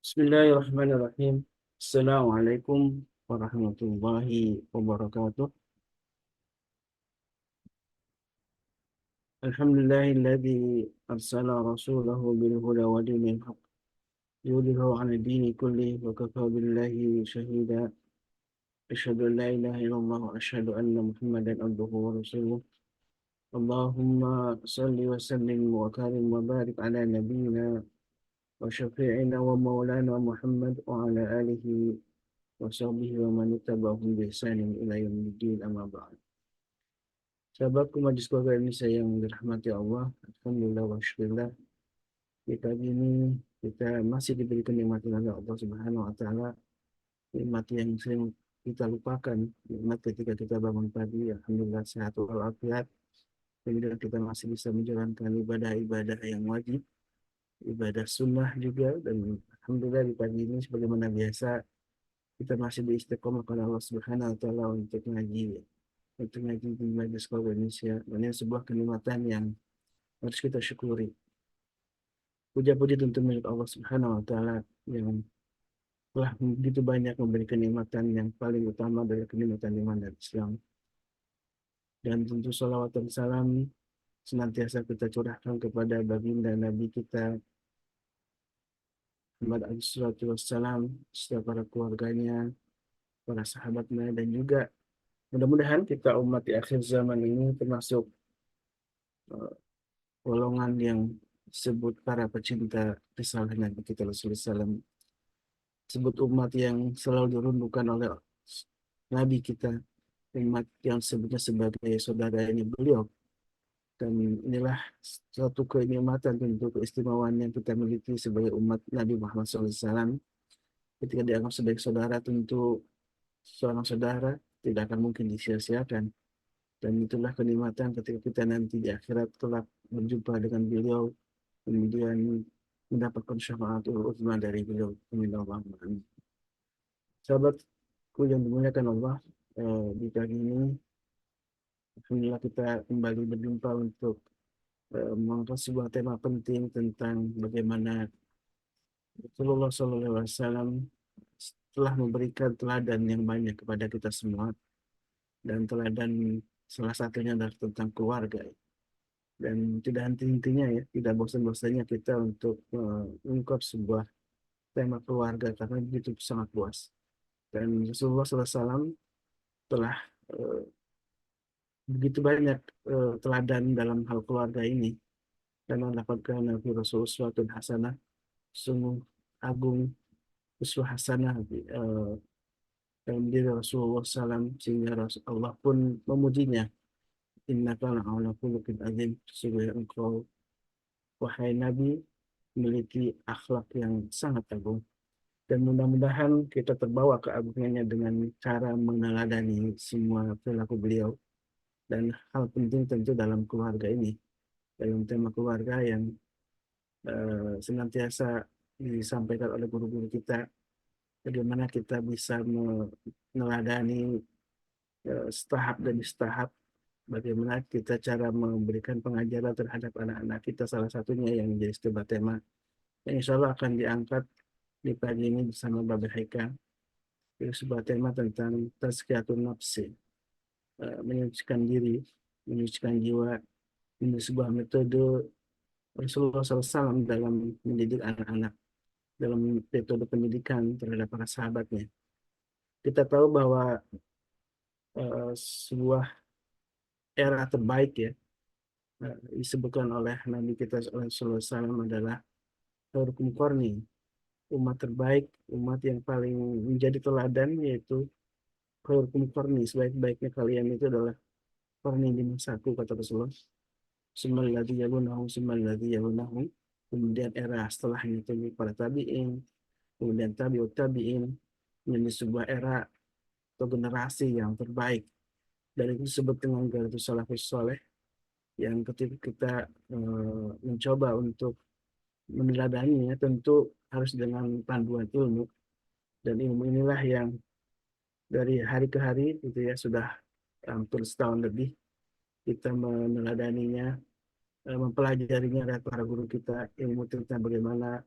Bismillahirrahmanirrahim. Assalamualaikum warahmatullahi wabarakatuh. Alhamdulillahilladzi arsala rasulahu bil huda wa dinil haq yudhiru 'ala dini kulli wa kafa billahi shahida. Asyhadu an la ilaha illallah wa asyhadu anna Muhammadan abduhu wa rasuluh. Allahumma salli wa sallim wa karim wa barik ala nabiyyina wa syafi'ina wa maulana Muhammad wa ala alihi wa sahbihi wa man ittaba'ahum bi ihsanin ila yaumiddin amma ba'd. Sahabatku Majlis Keluarga Indonesia yang dirahmati Allah, Alhamdulillah wa syukurillah. Di pagi ini kita masih diberi kenikmatan oleh Allah Subhanahu wa Ta'ala, nikmat yang sering kita lupakan, nikmat ketika kita bangun pagi, Alhamdulillah sehat walafiat, kemudian kita masih bisa menjalankan ibadah-ibadah yang wajib, ibadah sunnah juga, dan Alhamdulillah di pagi ini sebagaimana biasa kita masih diistiqomahkan Allah Subhanahu wa Ta'ala untuk ngaji di Majelis Keluarga Indonesia. Ini sebuah kenikmatan yang harus kita syukuri. Puja-puji tentu milik Allah Subhanahu wa Ta'ala yang telah begitu banyak memberi kenikmatan yang paling utama dari kenikmatan iman dan Islam. Dan tentu salawat dan salam senantiasa kita curahkan kepada baginda Nabi kita Muhammad alaihi wassalam, serta para keluarganya, para sahabatnya, dan juga mudah-mudahan kita umat di akhir zaman ini termasuk eh, golongan yang disebut para pecinta risalah Nabi kita Rasulullah SAW, sebut umat yang selalu dirundukkan oleh Nabi kita, umat yang sebutnya sebagai saudara ini beliau. Dan inilah suatu kenikmatan, tentu keistimewaan yang kita miliki sebagai umat Nabi Muhammad SAW. Ketika dianggap sebagai saudara, tentu seorang saudara tidak akan mungkin disia-siakan. Dan itulah kenikmatan ketika kita nanti di akhirat kelak berjumpa dengan beliau, kemudian mendapatkan syafaatul uzma dari beliau. Amin. Sahabatku yang dimuliakan Allah, di pagi ini alhamdulillah kita kembali berjumpa untuk mengangkat sebuah tema penting tentang bagaimana Rasulullah SAW telah memberikan teladan yang banyak kepada kita semua, dan teladan salah satunya adalah tentang keluarga. Dan tidak henti-hentinya ya, tidak bosan-bosannya kita untuk mengungkap sebuah tema keluarga karena begitu sangat luas. Dan Rasulullah SAW telah eh, begitu banyak teladan dalam hal keluarga ini, dan mendapatkan Nabi Rasul uswatun hasanah, sungguh agung uswah hasanah dalam diri Rasulullah SAW, sehingga Allah pun memujinya. Innaka la'ala khuluqin azim, sesungguhnya engkau wahai Nabi memiliki akhlak yang sangat agung. Dan mudah-mudahan kita terbawa keagungannya dengan cara meneladani semua perilaku beliau. Dan hal penting tentu dalam keluarga ini, dalam tema keluarga yang senantiasa disampaikan oleh guru-guru kita, bagaimana kita bisa meneladani setahap demi setahap, bagaimana kita cara memberikan pengajaran terhadap anak-anak kita, salah satunya yang menjadi sebuah tema yang insya Allah akan diangkat di pagi ini bersama Bapak Haika. Itu sebuah tema tentang tazkiyatun nafsi, menyucikan diri, menyucikan jiwa. Ini sebuah metode Rasulullah SAW dalam mendidik anak-anak, dalam metode pendidikan terhadap para sahabatnya. Kita tahu bahwa sebuah era terbaik ya, disebutkan oleh Nabi kita Rasulullah SAW adalah khairukum qarni, umat terbaik, umat yang paling menjadi teladan, yaitu khairukum qarni, sebaik-baiknya kalian itu adalah qarni di masaku, kata Rasulullah. Summaladzi yalunahum, summaladzi yalunahum. Kemudian era setelahnya itu para tabi'in, kemudian tabi'ut tabi'in, menjadi sebuah era atau generasi yang terbaik. Dan itu disebut dengan Galatus Salafus Soleh, yang ketika kita mencoba untuk meneladaninya tentu harus dengan panduan ilmu, dan ilmu inilah yang dari hari ke hari itu ya sudah hampir setahun lebih kita meneladaninya, mempelajarinya dari para guru kita, ilmu tentang bagaimana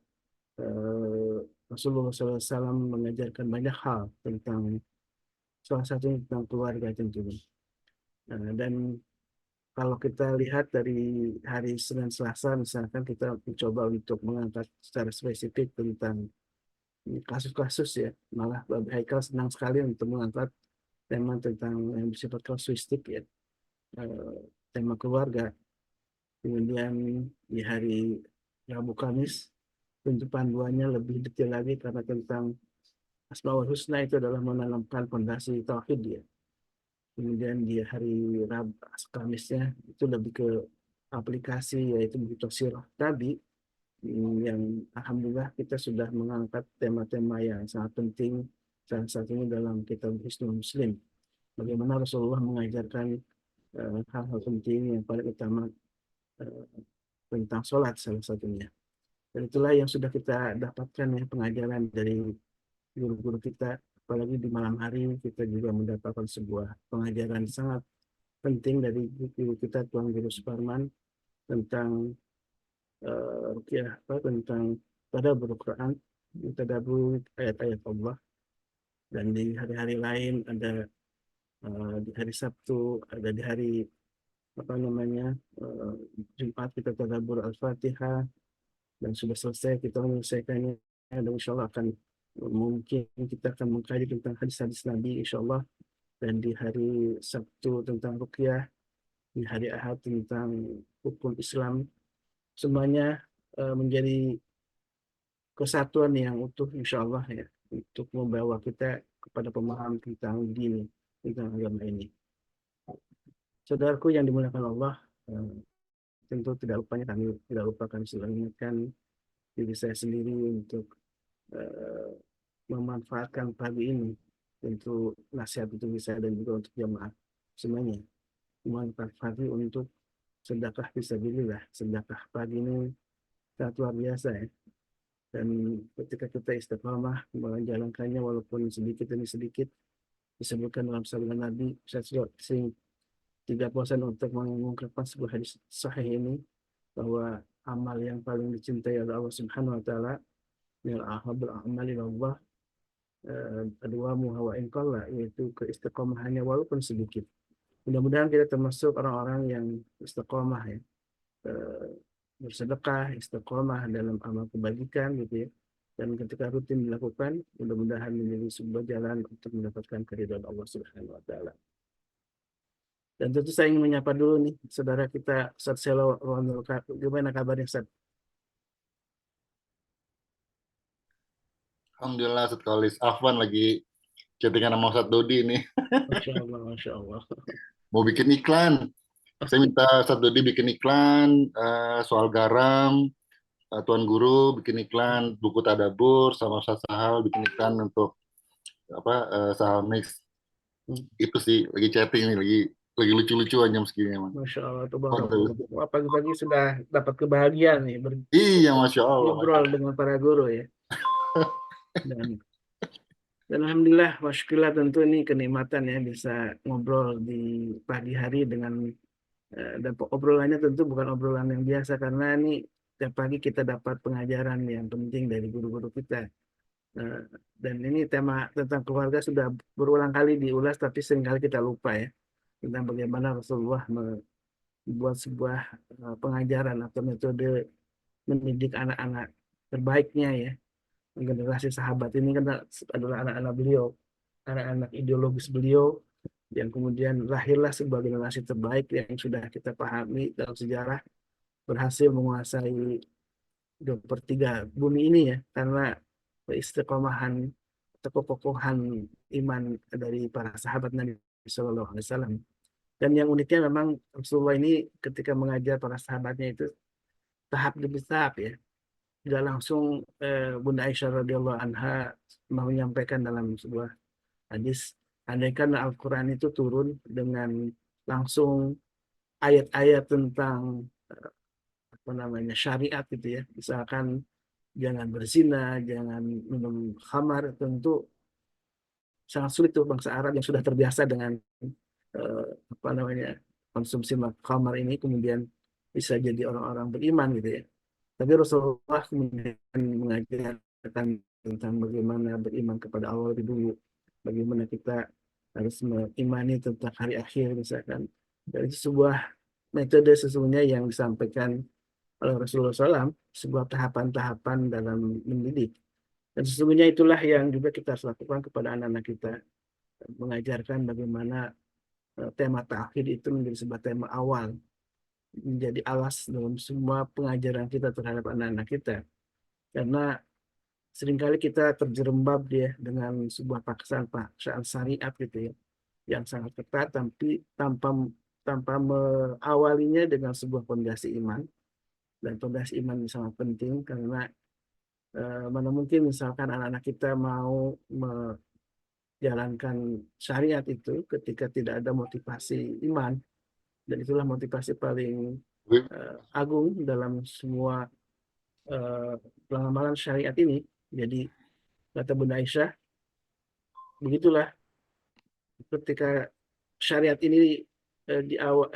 Rasulullah SAW mengajarkan banyak hal tentang, salah satunya tentang keluarga tentunya. Dan kalau kita lihat dari hari Senin Selasa, misalkan kita mencoba untuk mengangkat secara spesifik tentang kasus-kasus ya, malah Bapak Haikal senang sekali untuk mengangkat tema tentang yang bersifat kasuistik ya, eh, tema keluarga. Kemudian di hari Rabu Kamis, tentu panduannya lebih detail lagi karena tentang Asmaul Husna itu adalah menanamkan fondasi tauhid ya. Kemudian di hari Rabu Kamisnya itu lebih ke aplikasi, yaitu buku tafsir tadi, yang alhamdulillah kita sudah mengangkat tema-tema yang sangat penting, salah satunya dalam kitab Hisnul Muslim. Bagaimana Rasulullah mengajarkan hal-hal penting yang paling utama, eh, tentang sholat salah satunya. Dan itulah yang sudah kita dapatkan ya, pengajaran dari guru-guru kita. Apalagi di malam hari kita juga mendapatkan sebuah pengajaran sangat penting dari guru kita, Tuan Guru Suparman, tentang ruqyah, tentang tadabbur Quran, tadabbur ayat-ayat Allah. Dan di hari-hari lain ada, di hari Sabtu, ada di hari apa namanya, eh, Jumat kita tadabbur Al-Fatihah, dan sudah selesai kita menyelesaikannya, dan insya Allah akan mungkin kita akan mengkaji tentang hadis-hadis Nabi insya Allah. Dan di hari Sabtu tentang ruqyah, di hari Ahad tentang hukum Islam, semuanya menjadi kesatuan yang utuh insya Allah ya, untuk membawa kita kepada pemahaman tentang dini, tentang agama ini. Saudaraku yang dimuliakan Allah, eh, tentu tidak lupanya kami tidak lupakan selalu mengingatkan diri saya sendiri untuk eh, memanfaatkan pagi ini, tentu nasihat itu bisa dan juga untuk jamaah semuanya, memanfaatkan pagi untuk sedekah fisabilillah. Sedekah pagi ini sangat luar biasa ya. Dan ketika kita istiqamah menjalankannya walaupun sedikit demi sedikit, disebutkan dalam sabda Nabi sing 30% untuk mengungkapkan sebuah hadis sahih ini, bahwa amal yang paling dicintai oleh Allah Subhanahu wa taala, min ahabul a'mali Allah kedua muhawa inqalla, yaitu keistiqomahannya walaupun sedikit. Mudah-mudahan kita termasuk orang-orang yang istiqomah ya, eh, bersedekah, istiqomah dalam amal kebajikan gitu ya. Dan ketika rutin dilakukan, mudah-mudahan menjadi sebuah jalan untuk mendapatkan keridhaan Allah Subhanahu wa taala. Dan tentu saya ingin menyapa dulu nih saudara kita Ustaz Selo Ronald. Gimana kabarnya Ustaz? Alhamdulillah, Setkalis Afwan lagi chattingan sama Ustadz Dodi ini. Masya Allah, Masya Allah. Mau bikin iklan. Saya minta Ustadz Dodi bikin iklan soal garam. Tuan Guru bikin iklan buku tadabur, sama Ustadz Sahal bikin iklan untuk apa Sahal Mix. Itu sih lagi chatting nih, lagi lucu-lucuan jam segini emang. Masya Allah, Waduh. tabarakallah. Wah, pagi-pagi sudah dapat kebahagiaan nih Iya, Masya Allah. Masya ngobrol dengan para guru ya. Dan, dan Alhamdulillah, wasyukurillah, tentu ini kenikmatan ya bisa ngobrol di pagi hari dengan, dan obrolannya tentu bukan obrolan yang biasa karena ini tiap pagi kita dapat pengajaran yang penting dari guru-guru kita. Eh, dan ini tema tentang keluarga sudah berulang kali diulas, tapi seringkali kita lupa ya, tentang bagaimana Rasulullah membuat sebuah pengajaran atau metode mendidik anak-anak terbaiknya ya. Generasi sahabat ini kan adalah anak-anak beliau, anak-anak ideologis beliau, yang kemudian lahirlah sebuah generasi terbaik yang sudah kita pahami dalam sejarah, berhasil menguasai 2/3 bumi ini ya, karena istiqomahan atau kekokohan iman dari para sahabat Nabi Shallallahu Alaihi Wasallam. Dan yang uniknya memang Rasulullah ini ketika mengajar para sahabatnya itu tahap demi tahap ya. Tidak langsung, Bunda Aisyah radhiyallahu anha menyampaikan dalam sebuah hadis, andaikan Al-Quran itu turun dengan langsung ayat-ayat tentang apa namanya syariat gitu ya, misalkan jangan berzina, jangan minum khamar, tentu sangat sulit tuh bangsa Arab yang sudah terbiasa dengan eh, apa namanya konsumsi khamar ini kemudian bisa jadi orang-orang beriman gitu ya. Tapi Rasulullah kemudian mengajarkan tentang bagaimana beriman kepada Allah lebih dulu, bagaimana kita harus mengimani tentang hari akhir misalkan. Dan itu sebuah metode sesungguhnya yang disampaikan oleh Rasulullah SAW, sebuah tahapan-tahapan dalam mendidik. Dan sesungguhnya itulah yang juga kita harus lakukan kepada anak-anak kita, mengajarkan bagaimana tema tauhid itu menjadi sebuah tema awal, menjadi alas dalam semua pengajaran kita terhadap anak-anak kita. Karena seringkali kita terjerembab dia dengan sebuah paksaan syariat gitu ya, yang sangat ketat, tapi tanpa tanpa mengawalinya dengan sebuah fondasi iman. Dan fondasi iman ini sangat penting karena mana mungkin misalkan anak-anak kita mau menjalankan syariat itu ketika tidak ada motivasi iman, dan itulah motivasi paling agung dalam semua eh, pengamalan syariat ini. Jadi kata Bunda Aisyah, begitulah ketika syariat ini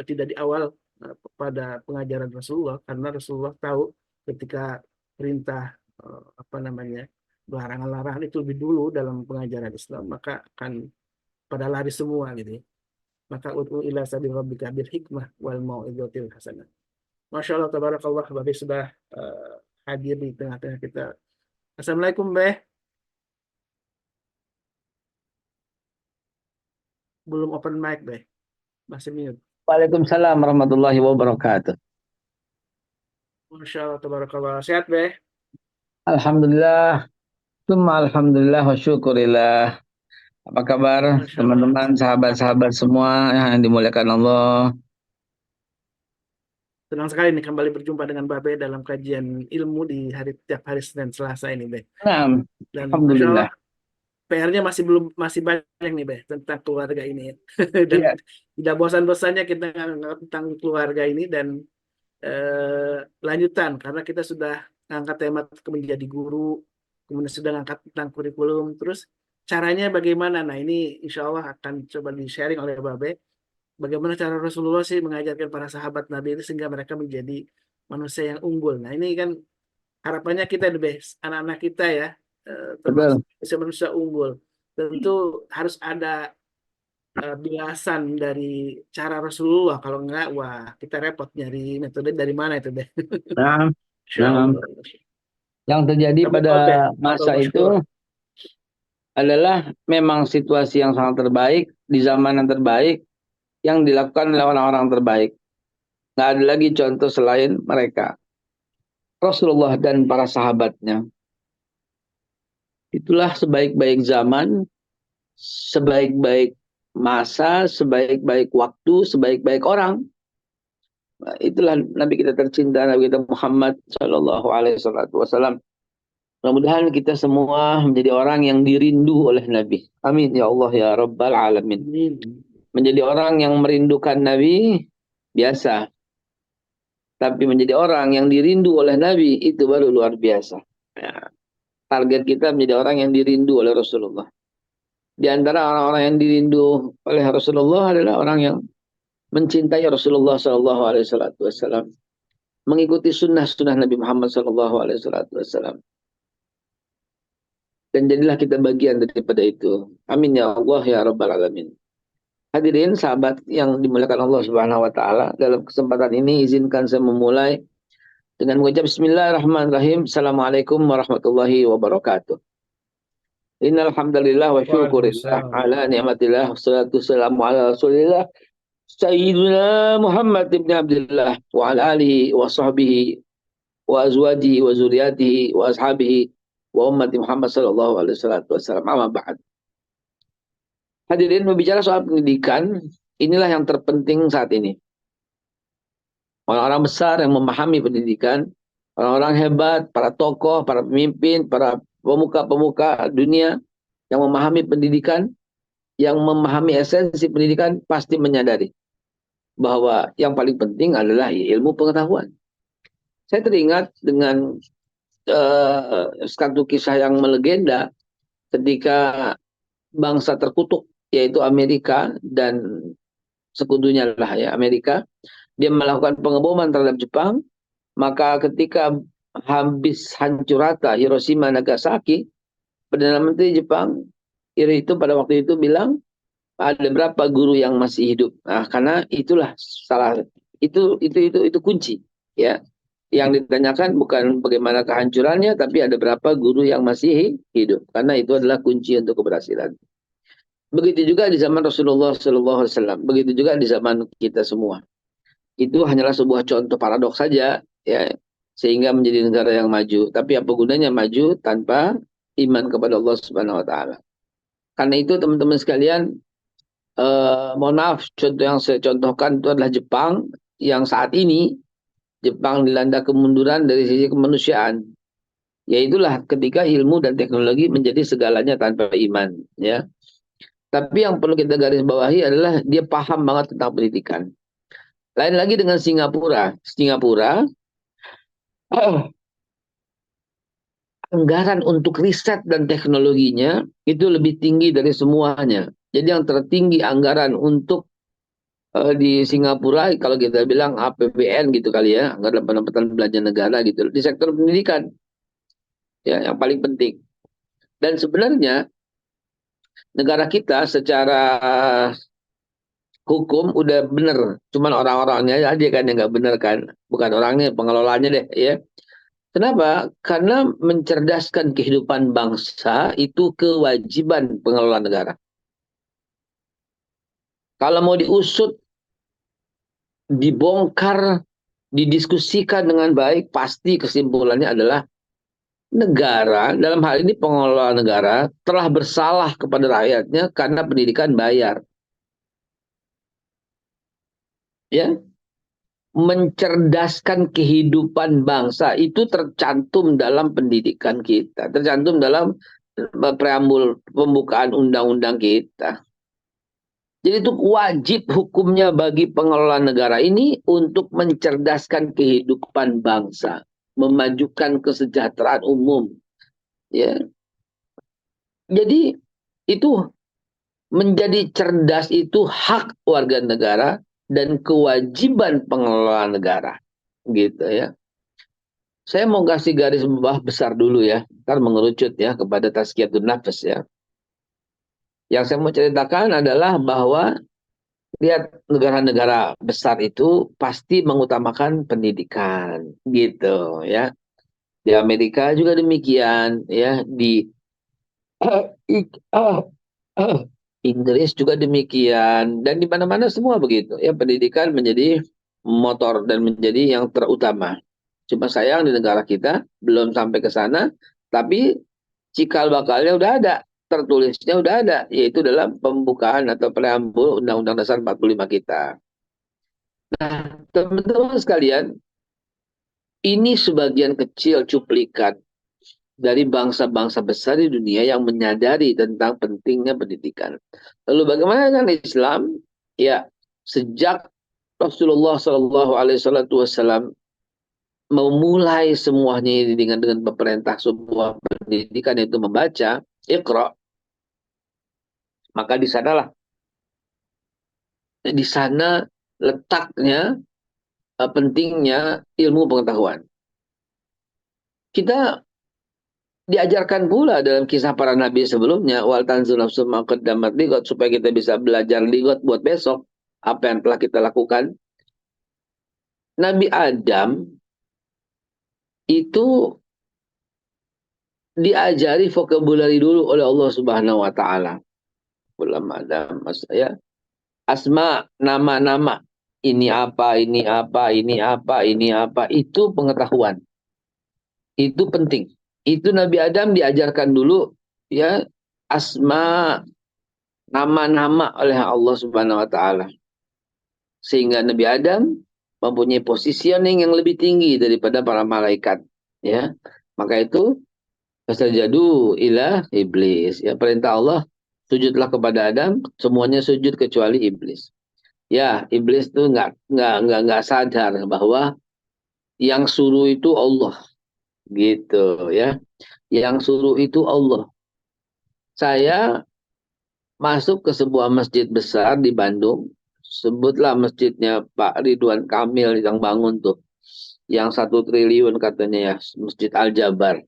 tidak di awal pada pengajaran Rasulullah, karena Rasulullah tahu ketika perintah apa namanya larangan-larangan itu lebih dulu dalam pengajaran Islam, maka akan pada lari semua gitu ya. Maka ud'u ila sabil rabbika bil hikmah wal mau'izatil hasanah. Masya Allah, tabarakallah, Bapak sudah hadir di tengah-tengah kita. Assalamualaikum, Beh. Belum open mic, Beh. Masih mute. Waalaikumsalam warahmatullahi wabarakatuh. Masya Allah, tabarakallah. Sehat, Beh? Alhamdulillah, summa alhamdulillah wa syukurillah. Apa kabar Masya Allah. teman-teman, sahabat-sahabat semua yang dimuliakan Allah? Senang sekali nih kembali berjumpa dengan Babe dalam kajian ilmu di tiap hari Senin Selasa ini, Beh. Nah, Dan Masya Allah, alhamdulillah. PR-nya masih banyak nih, Beh, tentang keluarga ini. Dan Iya, tidak bosan-bosannya kita ngangkat tentang keluarga ini, dan lanjutan karena kita sudah ngangkat tema menjadi guru, kemudian sudah ngangkat tentang kurikulum, terus caranya bagaimana. Nah, ini insya Allah akan coba di-sharing oleh Babe, bagaimana cara Rasulullah sih mengajarkan para sahabat Nabi itu sehingga mereka menjadi manusia yang unggul. Nah, ini kan harapannya kita the best, anak-anak kita ya, termasuk betul. manusia unggul. Tentu harus ada biasan dari cara Rasulullah. Kalau enggak, wah kita repot nyari metode dari mana itu deh. Nah, Insya nah, Allah. yang terjadi Tapi pada Babe, masa Masykur. itu adalah memang situasi yang sangat terbaik di zaman yang terbaik yang dilakukan oleh orang-orang terbaik. Nggak ada lagi contoh selain mereka. Rasulullah dan para sahabatnya. Itulah sebaik-baik zaman, sebaik-baik masa, sebaik-baik waktu, sebaik-baik orang. Nah, itulah Nabi kita tercinta, Nabi kita Muhammad Shallallahu Alaihi Wasallam. Mudah-mudahan kita semua menjadi orang yang dirindu oleh Nabi. Amin ya Allah ya Rabbal Alamin. Amin. Menjadi orang yang merindukan Nabi biasa, tapi menjadi orang yang dirindu oleh Nabi itu baru luar biasa. Ya, target kita menjadi orang yang dirindu oleh Rasulullah. Di antara orang-orang yang dirindu oleh Rasulullah adalah orang yang mencintai Rasulullah Shallallahu Alaihi Wasallam, mengikuti sunnah-sunnah Nabi Muhammad Shallallahu Alaihi Wasallam, dan jadilah kita bagian daripada itu. Amin ya Allah ya Rabbal Alamin. Hadirin sahabat yang dimuliakan Allah Subhanahu Wa Taala, dalam kesempatan ini izinkan saya memulai dengan mengucap Bismillahirrahmanirrahim. Assalamualaikum warahmatullahi wabarakatuh. Innal hamdalillah wa syukurillah Waalaikumsalam. ala ni'matillah wassalatu wassalamu ala Rasulillah Sayyidina Muhammad ibn Abdullah wa ala alihi wa sahbihi wa azwajihi wa zuriyatihi wa ashabihi wa ummati Muhammad sallallahu alaihi wasallam. Amma ba'd. Hadirin, berbicara soal pendidikan, inilah yang terpenting saat ini. Orang-orang besar yang memahami pendidikan, orang-orang hebat, para tokoh, para pemimpin, para pemuka-pemuka dunia yang memahami pendidikan, yang memahami esensi pendidikan pasti menyadari bahwa yang paling penting adalah ilmu pengetahuan. Saya teringat dengan satu kisah yang melegenda ketika bangsa terkutuk yaitu Amerika dan sekutunya lah ya Amerika, dia melakukan pengeboman terhadap Jepang. Maka ketika habis hancur rata Hiroshima Nagasaki, Perdana Menteri Jepang itu pada waktu itu bilang ada berapa guru yang masih hidup. Nah, karena itulah salah itu kunci ya. Yang ditanyakan bukan bagaimana kehancurannya, tapi ada berapa guru yang masih hidup. Karena itu adalah kunci untuk keberhasilan. Begitu juga di zaman Rasulullah SAW. Begitu juga di zaman kita semua. Itu hanyalah sebuah contoh paradoks saja, ya, sehingga menjadi negara yang maju. Tapi apa gunanya maju tanpa iman kepada Allah Subhanahu Wa Taala? Karena itu teman-teman sekalian, mohon maaf, contoh yang saya contohkan itu adalah Jepang yang saat ini Jepang dilanda kemunduran dari sisi kemanusiaan. Yaitulah ketika ilmu dan teknologi menjadi segalanya tanpa iman, ya. Tapi yang perlu kita garis bawahi adalah dia paham banget tentang pendidikan. Lain lagi dengan Singapura. Singapura, anggaran untuk riset dan teknologinya itu lebih tinggi dari semuanya. Jadi yang tertinggi anggaran untuk di Singapura, kalau kita bilang APBN gitu kali ya, anggaran pendapatan belanja negara gitu, di sektor pendidikan, ya, yang paling penting. Dan sebenarnya negara kita secara hukum udah bener, cuman orang-orangnya aja kan yang nggak bener kan, bukan orangnya, pengelolanya deh, ya. Kenapa? Karena mencerdaskan kehidupan bangsa itu kewajiban pengelola negara. Kalau mau diusut, dibongkar, didiskusikan dengan baik, pasti kesimpulannya adalah negara, dalam hal ini pengelola negara, telah bersalah kepada rakyatnya karena pendidikan bayar. Ya, mencerdaskan kehidupan bangsa itu tercantum dalam pendidikan kita, tercantum dalam preambul pembukaan undang-undang kita. Jadi itu wajib hukumnya bagi pengelola negara ini untuk mencerdaskan kehidupan bangsa, memajukan kesejahteraan umum, ya. Jadi itu menjadi cerdas itu hak warga negara dan kewajiban pengelola negara, gitu ya. Saya mau kasih garis bawah besar dulu ya, ntar mengerucut ya kepada tazkiyatun nafs ya. Yang saya mau ceritakan adalah bahwa lihat negara-negara besar itu pasti mengutamakan pendidikan, gitu ya. Di Amerika juga demikian ya, di Inggris juga demikian, dan di mana-mana semua begitu ya, pendidikan menjadi motor dan menjadi yang terutama. Cuma sayang di negara kita belum sampai ke sana, tapi cikal bakalnya udah ada, tertulisnya udah ada, yaitu dalam pembukaan atau preambul Undang-Undang Dasar 45 kita. Nah, teman-teman sekalian, ini sebagian kecil cuplikan dari bangsa-bangsa besar di dunia yang menyadari tentang pentingnya pendidikan. Lalu bagaimana dengan Islam? Ya, sejak Rasulullah SAW memulai semuanya ini dengan perintah sebuah pendidikan, yaitu membaca, Iqra, maka di sana letaknya pentingnya ilmu pengetahuan. Kita diajarkan pula dalam kisah para nabi sebelumnya, wal tanzil nafsum ma qaddamat ligot, supaya kita bisa belajar ligot buat besok apa yang telah kita lakukan. Nabi Adam itu diajari vocabulary dulu oleh Allah Subhanahu wa taala. Ulama Adam, ya. Asma, nama-nama. Ini apa, ini apa, ini apa, ini apa, itu pengetahuan. Itu penting. Itu Nabi Adam diajarkan dulu ya, asma, nama-nama oleh Allah Subhanahu wa taala. Sehingga Nabi Adam mempunyai positioning yang lebih tinggi daripada para malaikat, ya. Maka itu fasajadu ila iblis, ya, perintah Allah, sujudlah kepada Adam, semuanya sujud kecuali iblis. Ya, iblis tuh nggak sadar bahwa yang suruh itu Allah, gitu ya. Yang suruh itu Allah. Saya masuk ke sebuah masjid besar di Bandung, sebutlah masjidnya Pak Ridwan Kamil yang bangun tuh. yang 1 triliun katanya ya, Masjid Al-Jabar.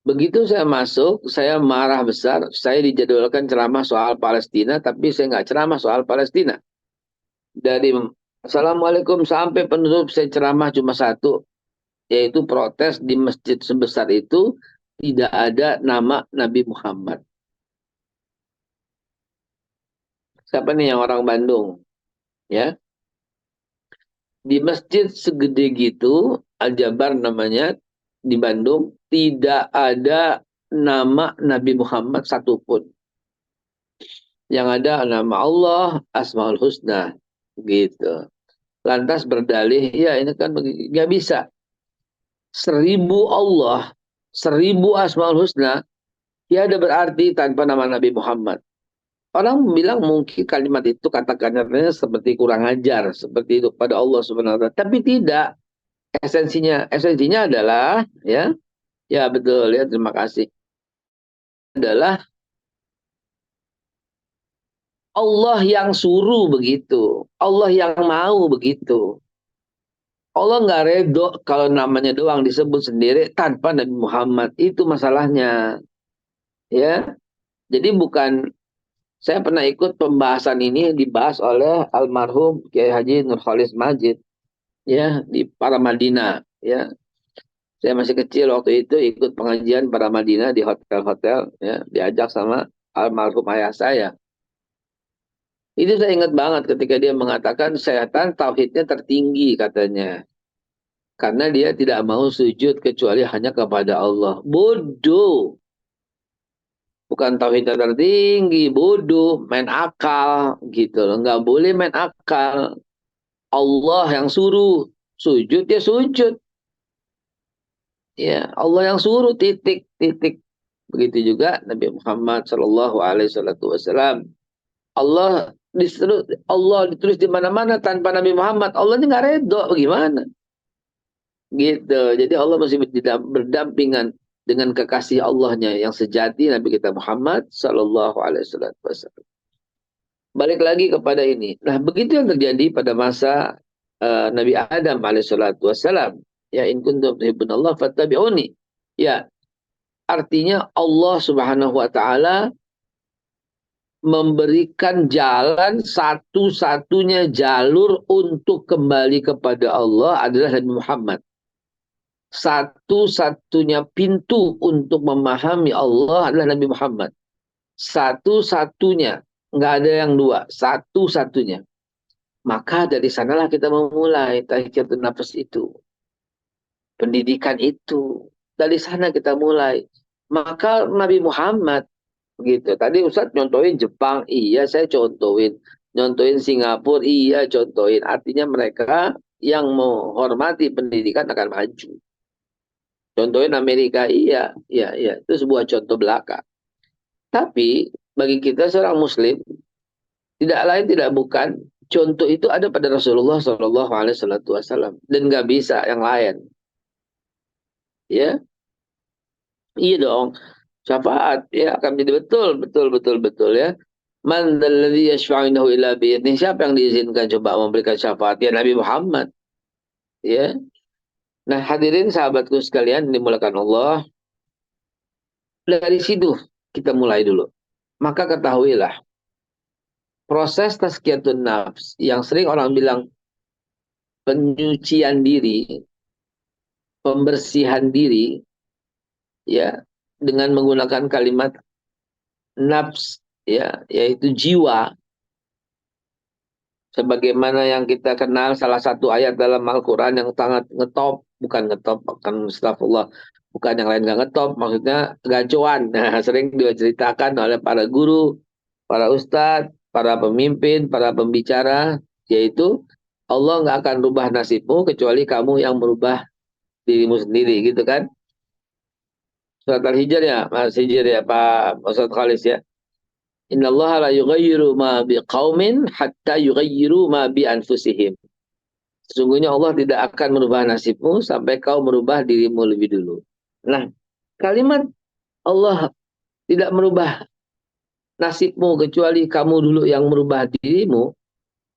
Begitu saya masuk, saya marah besar, saya dijadwalkan ceramah soal Palestina, tapi saya nggak ceramah soal Palestina. Dari Assalamualaikum sampai penutup saya ceramah cuma satu, yaitu protes di masjid sebesar itu tidak ada nama Nabi Muhammad. Siapa nih yang orang Bandung? Ya, di masjid segede gitu, Al-Jabar namanya, di Bandung, tidak ada nama Nabi Muhammad satupun. Yang ada nama Allah, Asmaul Husna, gitu. Lantas berdalih, ya ini kan nggak bisa. 1000 Allah, 1000 Asmaul Husna, ya ada berarti tanpa nama Nabi Muhammad. Orang bilang mungkin kalimat itu kata-katanya seperti kurang ajar, seperti itu pada Allah Subhanahu wa taala. Tapi tidak, esensinya adalah ya betul ya, terima kasih. Adalah Allah yang suruh begitu, Allah yang mau begitu. Allah nggak redho kalau namanya doang disebut sendiri tanpa Nabi Muhammad. Itu masalahnya. Ya, jadi bukan, saya pernah ikut pembahasan ini dibahas oleh almarhum Kiai Haji Nurholis Majid ya di Paramadina ya. Saya masih kecil waktu itu ikut pengajian Paramadina di hotel-hotel ya, diajak sama almarhum ayah saya. Itu saya ingat banget ketika dia mengatakan setan tauhidnya tertinggi katanya. Karena dia tidak mau sujud kecuali hanya kepada Allah. Bodoh. Bukan tauhidnya tertinggi, bodoh, main akal gitu loh. Nggak boleh main akal. Allah yang suruh sujud, ya sujud. Ya, Allah yang suruh, titik, titik. Begitu juga Nabi Muhammad Shallallahu Alaihi Wasallam. Allah ditulis di mana-mana tanpa Nabi Muhammad. Allah ini nggak redho, bagaimana? Gitu. Jadi Allah masih berdampingan dengan kekasih Allahnya yang sejati, Nabi kita Muhammad Shallallahu Alaihi Wasallam. Balik lagi kepada ini. Nah, begitu yang terjadi pada masa Nabi Adam Alaihi Wasallam. Ya, in kuntum tuhibbunallah fattabi'uni. Ya, artinya Allah Subhanahu Wa Taala memberikan jalan, satu-satunya jalur untuk kembali kepada Allah adalah Nabi Muhammad. Satu-satunya pintu untuk memahami Allah adalah Nabi Muhammad. Satu-satunya. Nggak ada yang dua. Satu-satunya. Maka dari sanalah kita memulai tazkiyatun nafs itu. Pendidikan itu. Dari sana kita mulai. Maka Nabi Muhammad begitu. Tadi Ustadz nyontohin Jepang, iya saya contohin. Nyontohin Singapura, iya contohin. Artinya mereka yang menghormati pendidikan akan maju. Contohin Amerika, iya. Itu sebuah contoh belaka. Tapi bagi kita seorang Muslim, tidak lain tidak bukan, contoh itu ada pada Rasulullah SAW. Dan nggak bisa yang lain. Ya, iya dong. Syafaat ya akan menjadi betul ya. Man dzalladzi yashfa'u indahu illa bi'idznih. Siapa yang diizinkan coba memberikan syafaat? Ya Nabi Muhammad. Ya. Nah, hadirin sahabatku sekalian dimuliakan Allah. Dari situ kita mulai dulu. Maka ketahuilah proses tazkiyatun nafs yang sering orang bilang penyucian diri, pembersihan diri ya dengan menggunakan kalimat nafs ya, yaitu jiwa, sebagaimana yang kita kenal salah satu ayat dalam Al-Quran yang sangat ngetop, bukan ngetop, bukan astagfirullah, bukan yang lain nggak ngetop, maksudnya gacuan. Nah, sering diceritakan oleh para guru, para ustadz, para pemimpin, para pembicara, yaitu Allah nggak akan rubah nasibmu kecuali kamu yang merubah dirimu sendiri, gitu kan? Surat Al-Hijr ya, Mas Hijr ya, Pak Ustadz Khalis ya. Innallaha la yughayyiru ma biqaumin hatta yughayyiru ma bi anfusihim. Sesungguhnya Allah tidak akan merubah nasibmu sampai kau merubah dirimu lebih dulu. Nah, kalimat Allah tidak merubah nasibmu kecuali kamu dulu yang merubah dirimu,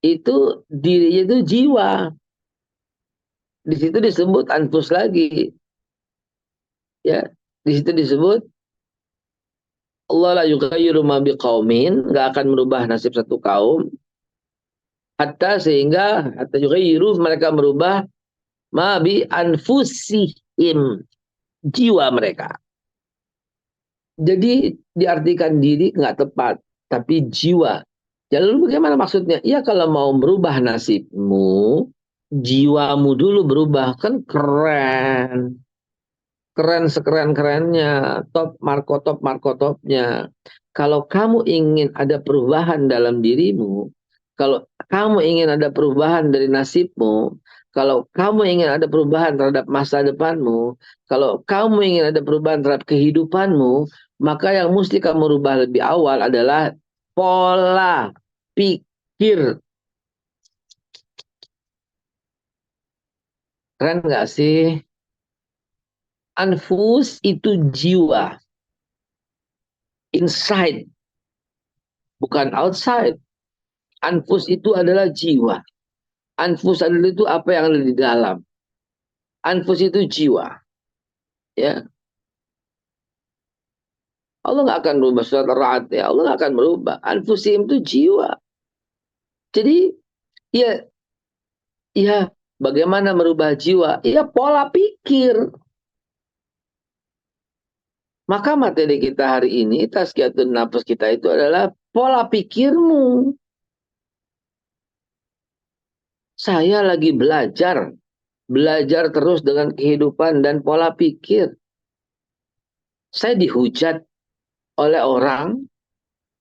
itu dirinya itu jiwa. Di situ disebut anfus lagi. Ya, di situ disebut Allah la yughayyiru ma biqaumin, nggak akan merubah nasib satu kaum hatta yughayyiru, mereka merubah ma bi anfusihim, jiwa mereka. Jadi diartikan diri nggak tepat, tapi jiwa. Ya, lalu bagaimana maksudnya? Ya kalau mau merubah nasibmu, jiwamu dulu berubah, kan keren. Keren sekeren-kerennya, top markotopnya. Kalau kamu ingin ada perubahan dalam dirimu, kalau kamu ingin ada perubahan dari nasibmu, kalau kamu ingin ada perubahan terhadap masa depanmu, kalau kamu ingin ada perubahan terhadap kehidupanmu, maka yang mesti kamu rubah lebih awal adalah pola pikir. Keren nggak sih? Anfus itu jiwa, inside, bukan outside. Anfus itu adalah jiwa. Anfus adalah itu apa yang ada di dalam. Anfus itu jiwa. Ya, Allah nggak akan merubah surat Ar-Ra'd. Ya, Allah nggak akan merubah. Anfusim itu jiwa. Jadi, ya, ya, bagaimana merubah jiwa? Ya, pola pikir. Maka materi kita hari ini, tazkiyatun nafs kita itu adalah pola pikirmu. Saya lagi belajar. Belajar terus dengan kehidupan dan pola pikir. Saya dihujat oleh orang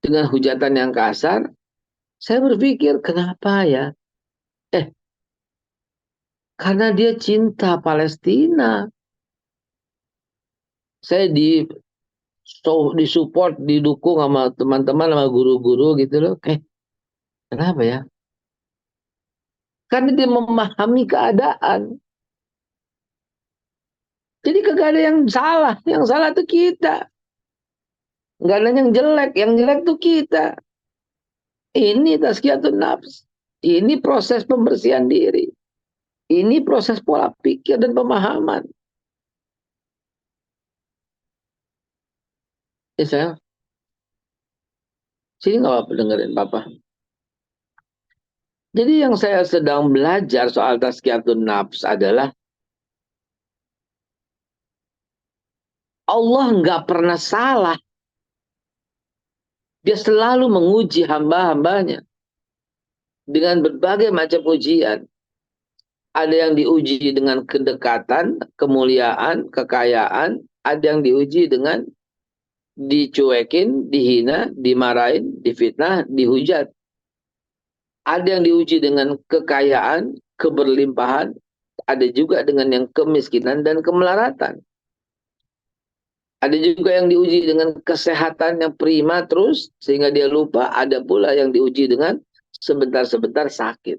dengan hujatan yang kasar. Saya berpikir, kenapa ya? Karena dia cinta Palestina. Saya disupport, didukung sama teman-teman, sama guru-guru gitu loh. Kenapa ya? Karena dia memahami keadaan. Jadi kagak ada yang salah. Yang salah tuh kita. Nggak ada yang jelek. Yang jelek tuh kita. Ini tazkiyatun nafs. Ini proses pembersihan diri. Ini proses pola pikir dan pemahaman. Ya saya, sini nggak apa-apa dengerin Papa. Jadi yang saya sedang belajar soal tazkiyatun nafs adalah Allah nggak pernah salah. Dia selalu menguji hamba-hambanya dengan berbagai macam ujian. Ada yang diuji dengan kedekatan, kemuliaan, kekayaan. Ada yang diuji dengan dicuekin, dihina, dimarahin, difitnah, dihujat. Ada yang diuji dengan kekayaan, keberlimpahan. Ada juga dengan yang kemiskinan dan kemelaratan. Ada juga yang diuji dengan kesehatan yang prima terus sehingga dia lupa. Ada pula yang diuji dengan sebentar-sebentar sakit.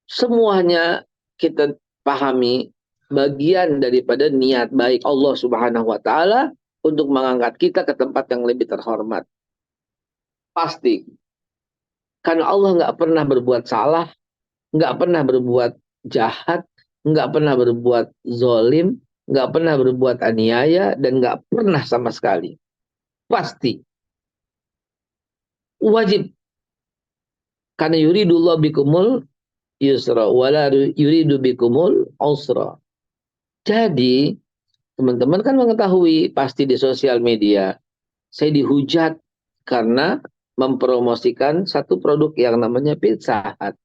Semuanya kita pahami bagian daripada niat baik Allah Subhanahu wa taala untuk mengangkat kita ke tempat yang lebih terhormat. Pasti. Karena Allah nggak pernah berbuat salah, nggak pernah berbuat jahat, nggak pernah berbuat zolim, nggak pernah berbuat aniaya, dan nggak pernah sama sekali. Pasti. Wajib. Karena yuridullah bikumul yusra, wala yuridu bikumul usra. Jadi, teman-teman kan mengetahui pasti di sosial media, saya dihujat karena mempromosikan satu produk yang namanya Pizza Hut.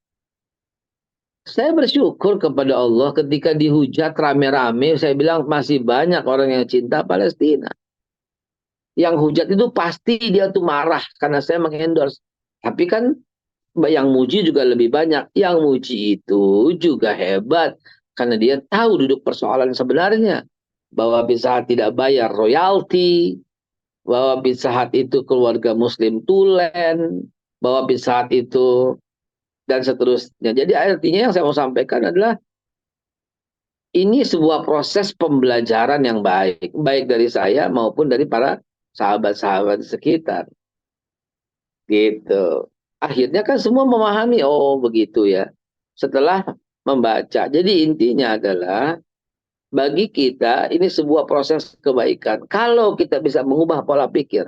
Saya bersyukur kepada Allah ketika dihujat rame-rame, saya bilang masih banyak orang yang cinta Palestina. Yang hujat itu pasti dia tuh marah karena saya mengendorse. Tapi kan yang muji juga lebih banyak. Yang muji itu juga hebat karena dia tahu duduk persoalan sebenarnya. Bahwa Pizza Hut tidak bayar royalti, bahwa Pizza Hut itu keluarga muslim tulen, bahwa Pizza Hut itu dan seterusnya. Jadi artinya yang saya mau sampaikan adalah ini sebuah proses pembelajaran yang baik, baik dari saya maupun dari para sahabat-sahabat di sekitar. Gitu. Akhirnya kan semua memahami, oh begitu ya. Setelah membaca. Jadi intinya adalah bagi kita ini sebuah proses kebaikan. Kalau kita bisa mengubah pola pikir.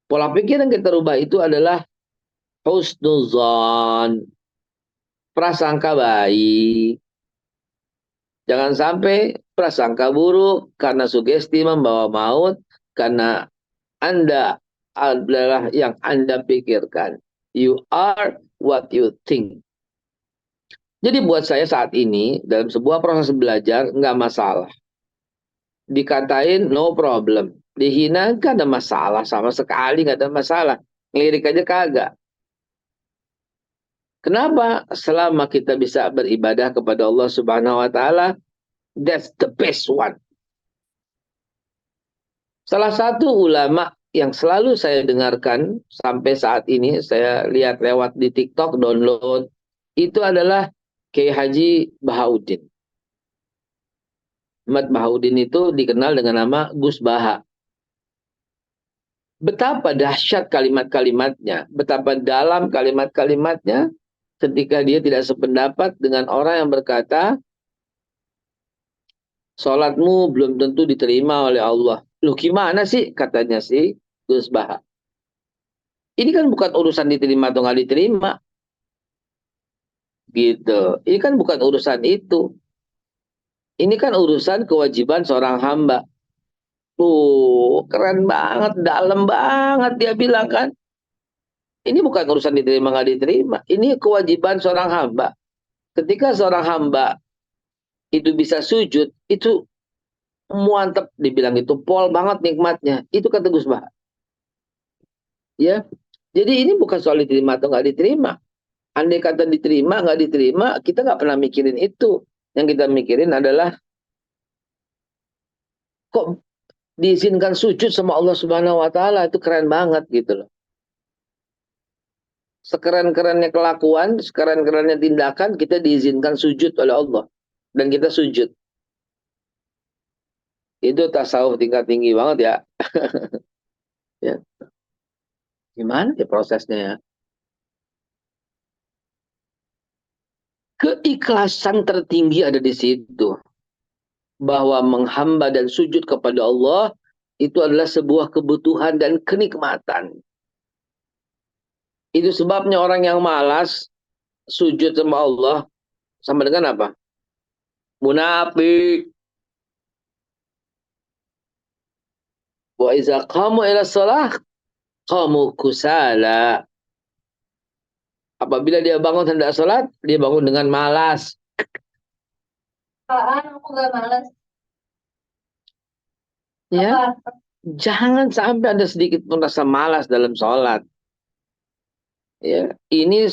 Pola pikir yang kita rubah itu adalah husnuzon, prasangka baik. Jangan sampai prasangka buruk karena sugesti membawa maut, karena Anda adalah yang Anda pikirkan. You are what you think. Jadi buat saya saat ini, dalam sebuah proses belajar, nggak masalah. Dikatain no problem. Dihina nggak ada masalah, sama sekali nggak ada masalah. Ngelirik aja kagak. Kenapa? Selama kita bisa beribadah kepada Allah Subhanahu wa taala, that's the best one. Salah satu ulama yang selalu saya dengarkan sampai saat ini, saya lihat lewat di TikTok, download, itu adalah Kiai Haji Bahauddin. Ahmad Bahauddin itu dikenal dengan nama Gus Baha. Betapa dahsyat kalimat-kalimatnya, betapa dalam kalimat-kalimatnya ketika dia tidak sependapat dengan orang yang berkata, sholatmu belum tentu diterima oleh Allah. Loh gimana sih katanya si Gus Baha. Ini kan bukan urusan diterima atau nggak diterima. Gitu. Ini kan bukan urusan itu. Ini kan urusan kewajiban seorang hamba. Keren banget, dalam banget dia bilang kan. Ini bukan urusan diterima nggak diterima. Ini kewajiban seorang hamba. Ketika seorang hamba itu bisa sujud, itu mantep dibilang itu pol banget nikmatnya. Itu kata Gus Bah. Ya. Jadi ini bukan soal diterima atau nggak diterima. Andai kata diterima nggak diterima, kita nggak pernah mikirin itu. Yang kita mikirin adalah kok diizinkan sujud sama Allah Subhanahu wa taala, itu keren banget gitu loh. Sekeren-kerennya kelakuan, sekeren-kerennya tindakan, kita diizinkan sujud oleh Allah. Dan kita sujud. Itu tasawuf tingkat tinggi banget ya. Ya. Gimana ya prosesnya ya? Keikhlasan tertinggi ada di situ. Bahwa menghamba dan sujud kepada Allah itu adalah sebuah kebutuhan dan kenikmatan. Itu sebabnya orang yang malas sujud sama Allah sama dengan apa? Munafik. Wa iza qamu ila shalah qamu kusala. Apabila dia bangun hendak salat, dia bangun dengan malas. Aku gak malas. Ya, jangan sampai ada sedikit pun rasa malas dalam sholat. Ya, ini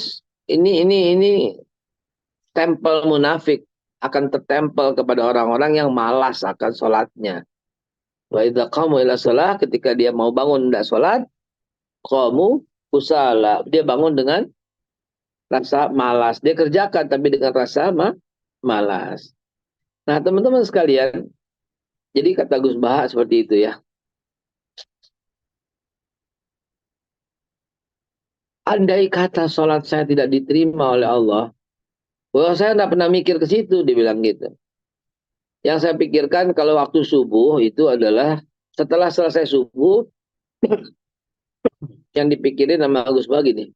tempel munafik akan tertempel kepada orang-orang yang malas akan sholatnya. Wa idza qamu ila shalah, ketika dia mau bangun hendak sholat, qamu kusala. Dia bangun dengan rasa malas. Dia kerjakan tapi dengan rasa malas. Nah, teman-teman sekalian, jadi kata Gus Baha seperti itu ya. Andai kata sholat saya tidak diterima oleh Allah, wah saya tidak pernah mikir ke situ, dibilang gitu. Yang saya pikirkan kalau waktu subuh itu adalah setelah selesai subuh, yang dipikirin sama Gus Baha gini,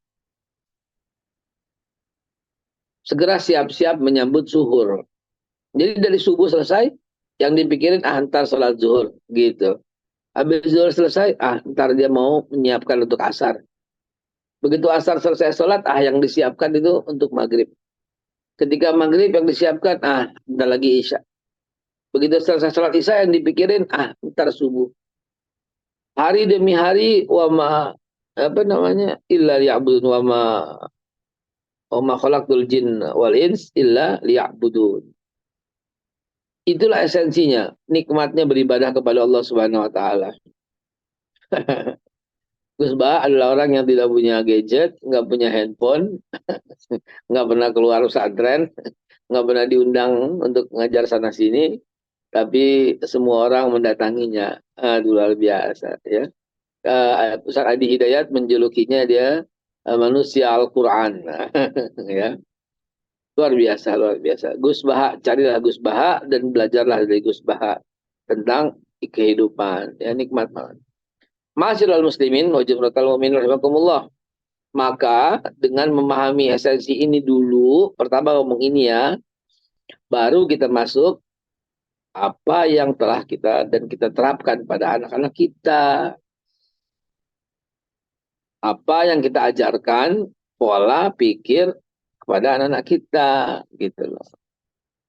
segera siap-siap menyambut zuhur. Jadi dari subuh selesai, yang dipikirin ntar sholat zuhur gitu. Habis zuhur selesai, ntar dia mau menyiapkan untuk asar. Begitu asar selesai sholat, yang disiapkan itu untuk maghrib. Ketika maghrib yang disiapkan, bentar lagi isya. Begitu selesai sholat isya yang dipikirin, ntar subuh. Hari demi hari, illa liya'budun, wama khalaqtul jin wal ins illa liya'budun. Itulah esensinya, nikmatnya beribadah kepada Allah Subhanahu wa taala. Gus Ba adalah orang yang tidak punya gadget, nggak punya handphone, nggak pernah keluar pesantren, nggak pernah diundang untuk ngajar sana sini, tapi semua orang mendatanginya. Aduh, luar biasa ya. Ustaz Adi Hidayat menjulukinya dia manusia Al-Quran. Ya. Luar biasa, luar biasa. Gus Baha, carilah Gus Baha dan belajarlah dari Gus Baha tentang kehidupan. Ya, nikmat banget. Ma'asyiral muslimin, wajib rotal mu'min rahimakumullah. Maka dengan memahami esensi ini dulu, pertama ngomong ini ya, baru kita masuk apa yang telah kita dan kita terapkan pada anak-anak kita. Apa yang kita ajarkan, pola pikir kepada anak-anak kita, gitu loh.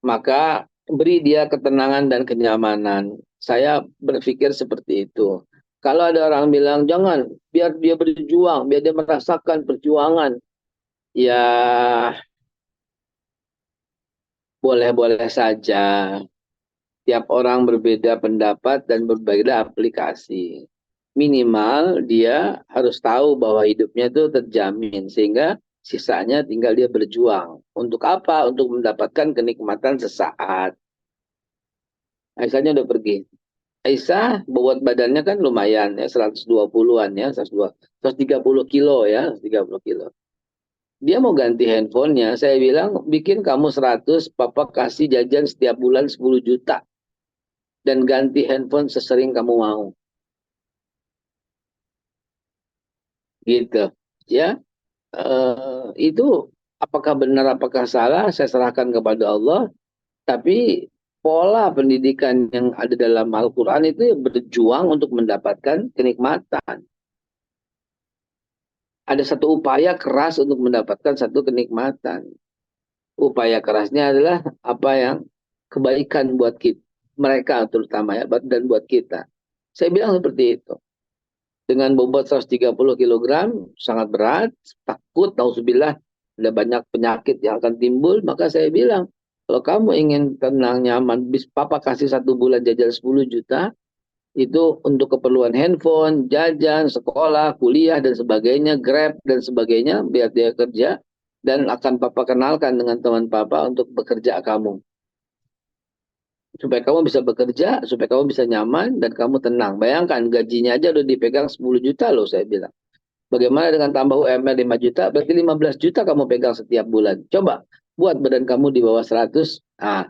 Maka beri dia ketenangan dan kenyamanan. Saya berpikir seperti itu. Kalau ada orang bilang, jangan, biar dia berjuang, biar dia merasakan perjuangan. Ya, boleh-boleh saja. Tiap orang berbeda pendapat dan berbeda aplikasi. Minimal dia harus tahu bahwa hidupnya itu terjamin. Sehingga sisanya tinggal dia berjuang. Untuk apa? Untuk mendapatkan kenikmatan sesaat. Aisyahnya udah pergi. Aisyah bobot badannya kan lumayan ya, 120-an ya, 130 kilo ya, 130 kilo. Dia mau ganti handphonenya, saya bilang bikin kamu 100, papa kasih jajan setiap bulan 10 juta. Dan ganti handphone sesering kamu mau. Gitu. Ya, itu apakah benar, apakah salah, saya serahkan kepada Allah. Tapi pola pendidikan yang ada dalam Al-Quran itu berjuang untuk mendapatkan kenikmatan. Ada satu upaya keras untuk mendapatkan satu kenikmatan. Upaya kerasnya adalah apa yang kebaikan buat kita, mereka terutama ya, dan buat kita. Saya bilang seperti itu. Dengan bobot 130 kilogram, sangat berat, takut, nauzubillah, ada banyak penyakit yang akan timbul, maka saya bilang, kalau kamu ingin tenang, nyaman, papa kasih 1 bulan jajan 10 juta, itu untuk keperluan handphone, jajan, sekolah, kuliah, dan sebagainya, Grab, dan sebagainya, biar dia kerja, dan akan papa kenalkan dengan teman papa untuk bekerja kamu. Supaya kamu bisa bekerja, supaya kamu bisa nyaman, dan kamu tenang. Bayangkan, gajinya aja udah dipegang 10 juta loh, saya bilang. Bagaimana dengan tambah UMR 5 juta, berarti 15 juta kamu pegang setiap bulan. Coba, buat badan kamu di bawah 100, nah,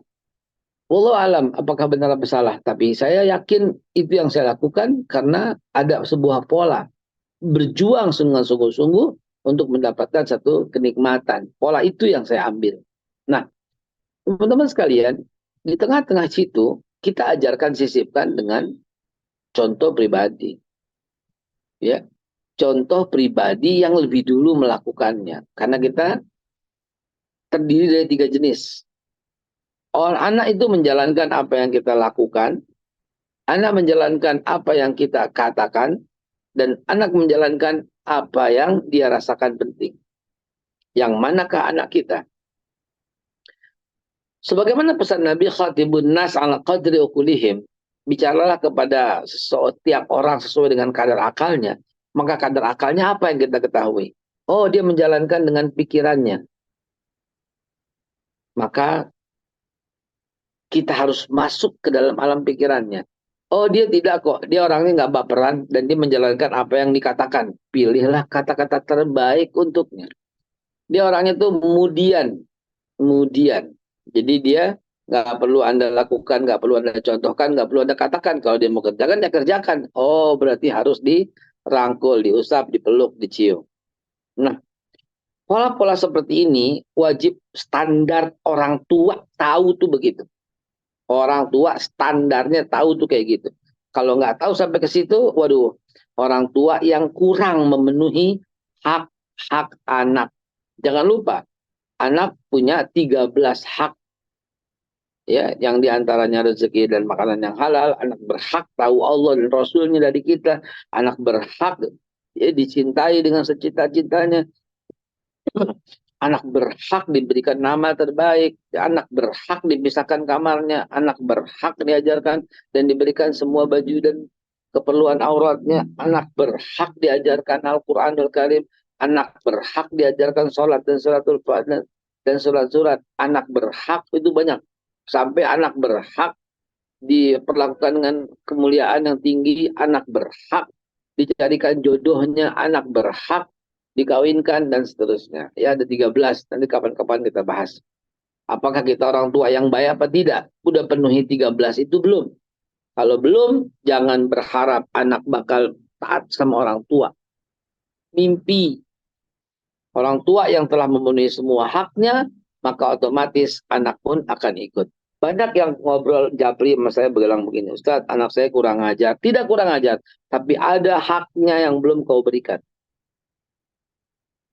wallahu alam apakah benar atau salah, tapi saya yakin itu yang saya lakukan karena ada sebuah pola berjuang dengan sungguh-sungguh untuk mendapatkan satu kenikmatan. Pola itu yang saya ambil. Nah, teman-teman sekalian, di tengah-tengah situ kita ajarkan sisipkan dengan contoh pribadi. Ya, contoh pribadi yang lebih dulu melakukannya. Karena kita terdiri dari 3 jenis. Orang anak itu menjalankan apa yang kita lakukan, anak menjalankan apa yang kita katakan, dan anak menjalankan apa yang dia rasakan penting. Yang manakah anak kita? Sebagaimana pesan Nabi, khatibun nas ala qadri ukulihim, bicaralah kepada setiap orang sesuai dengan kadar akalnya. Maka kadar akalnya apa yang kita ketahui? Oh, dia menjalankan dengan pikirannya. Maka kita harus masuk ke dalam alam pikirannya. Oh, dia tidak kok. Dia orangnya nggak baperan dan dia menjalankan apa yang dikatakan. Pilihlah kata-kata terbaik untuknya. Dia orangnya tuh kemudian. Jadi dia nggak perlu Anda lakukan, nggak perlu Anda contohkan, nggak perlu Anda katakan. Kalau dia mau kerjakan, ya kerjakan. Oh, berarti harus dirangkul, diusap, dipeluk, dicium. Nah, pola-pola seperti ini wajib standar orang tua tahu tuh begitu. Orang tua standarnya tahu tuh kayak gitu. Kalau nggak tahu sampai ke situ, waduh, orang tua yang kurang memenuhi hak-hak anak. Jangan lupa, anak punya 13 hak. Ya, yang diantaranya rezeki dan makanan yang halal. Anak berhak tahu Allah dan Rasulnya dari kita. Anak berhak ya, dicintai dengan secita-citanya. Anak berhak diberikan nama terbaik, anak berhak dipisahkan kamarnya, anak berhak diajarkan dan diberikan semua baju dan keperluan auratnya, anak berhak diajarkan Al-Quranul Karim, anak berhak diajarkan sholat dan sholatul fardhu dan sholat-sholat, anak berhak itu banyak. Sampai anak berhak diperlakukan dengan kemuliaan yang tinggi, anak berhak dicarikan jodohnya, anak berhak dikawinkan dan seterusnya. Ya, ada 13. Nanti kapan-kapan kita bahas. Apakah kita orang tua yang baik apa tidak? Udah penuhi 13 itu belum? Kalau belum, jangan berharap anak bakal taat sama orang tua. Mimpi orang tua yang telah memenuhi semua haknya, maka otomatis anak pun akan ikut. Banyak yang ngobrol japri sama saya bilang begini, Ustadz, anak saya kurang ajar. Tidak kurang ajar, tapi ada haknya yang belum kau berikan.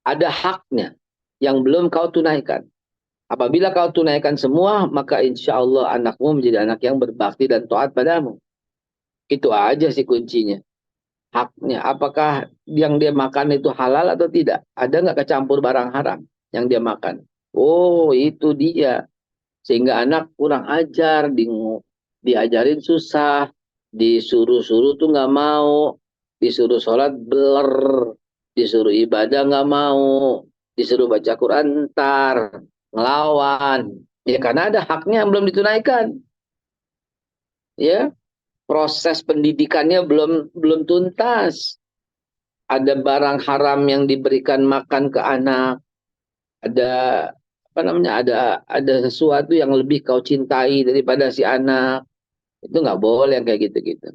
Ada haknya yang belum kau tunaikan. Apabila kau tunaikan semua, maka insya Allah anakmu menjadi anak yang berbakti dan taat padamu. Itu aja sih kuncinya. Haknya, apakah yang dia makan itu halal atau tidak? Ada nggak kecampur barang haram yang dia makan? Oh, itu dia. Sehingga anak kurang ajar, diajarin susah, disuruh-suruh tuh nggak mau, disuruh sholat beler, disuruh ibadah nggak mau, disuruh baca Quran ntar, ngelawan. Ya karena ada haknya yang belum ditunaikan. Ya, proses pendidikannya belum tuntas. Ada barang haram yang diberikan makan ke anak, ada apa namanya, ada sesuatu yang lebih kau cintai daripada si anak, itu nggak boleh yang kayak gitu-gitu.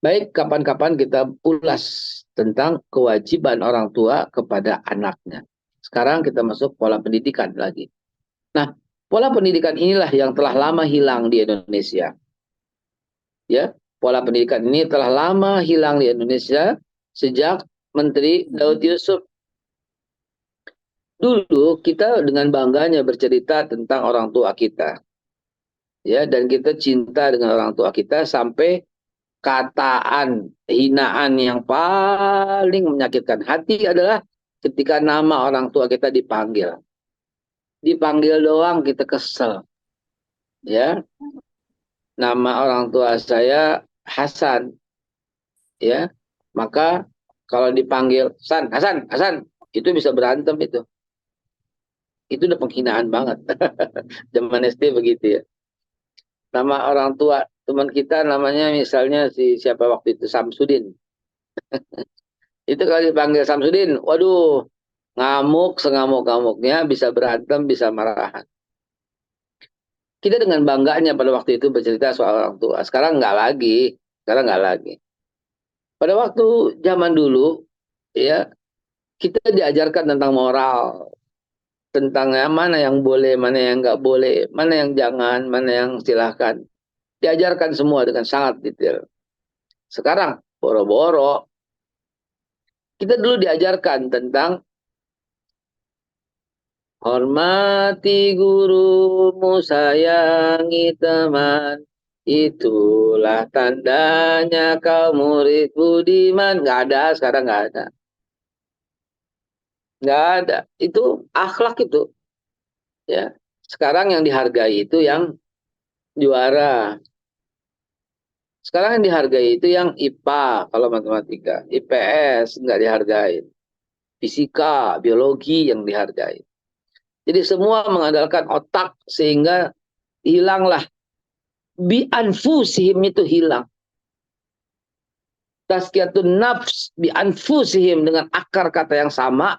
Baik, kapan-kapan kita ulas tentang kewajiban orang tua kepada anaknya. Sekarang kita masuk pola pendidikan lagi. Nah, pola pendidikan inilah yang telah lama hilang di Indonesia. Ya, pola pendidikan ini telah lama hilang di Indonesia sejak Menteri Daud Yusuf. Dulu kita dengan bangganya bercerita tentang orang tua kita. Ya, dan kita cinta dengan orang tua kita sampai kataan, hinaan yang paling menyakitkan hati adalah ketika nama orang tua kita dipanggil. Dipanggil doang kita kesel. Ya, nama orang tua saya Hasan. Ya, maka kalau dipanggil Hasan, Hasan, itu bisa berantem itu. Itu udah penghinaan banget. Zaman SD begitu ya. Nama orang tua teman kita namanya misalnya si siapa waktu itu Samsudin. Itu kalau dipanggil Samsudin, waduh, ngamuk sengamuk-ngamuknya, bisa berantem, bisa marahan. Kita dengan bangganya pada waktu itu bercerita soal orang tua. Sekarang nggak lagi. Sekarang nggak lagi. Pada waktu zaman dulu, ya, kita diajarkan tentang moral, tentang mana yang boleh, mana yang nggak boleh, mana yang jangan, mana yang silahkan. Diajarkan semua dengan sangat detail. Sekarang, boro-boro, kita dulu diajarkan tentang hormati gurumu, sayangi teman. Itulah tandanya kau murid budiman. Nggak ada, sekarang nggak ada. Nggak ada. Itu akhlak itu. Ya. Sekarang yang dihargai itu yang juara. Sekarang yang dihargai itu yang IPA kalau matematika. IPS nggak dihargai. Fisika, biologi yang dihargai. Jadi semua mengandalkan otak sehingga hilanglah. Bi anfusihim itu hilang. Tazkiyatun nafs bi anfusihim dengan akar kata yang sama,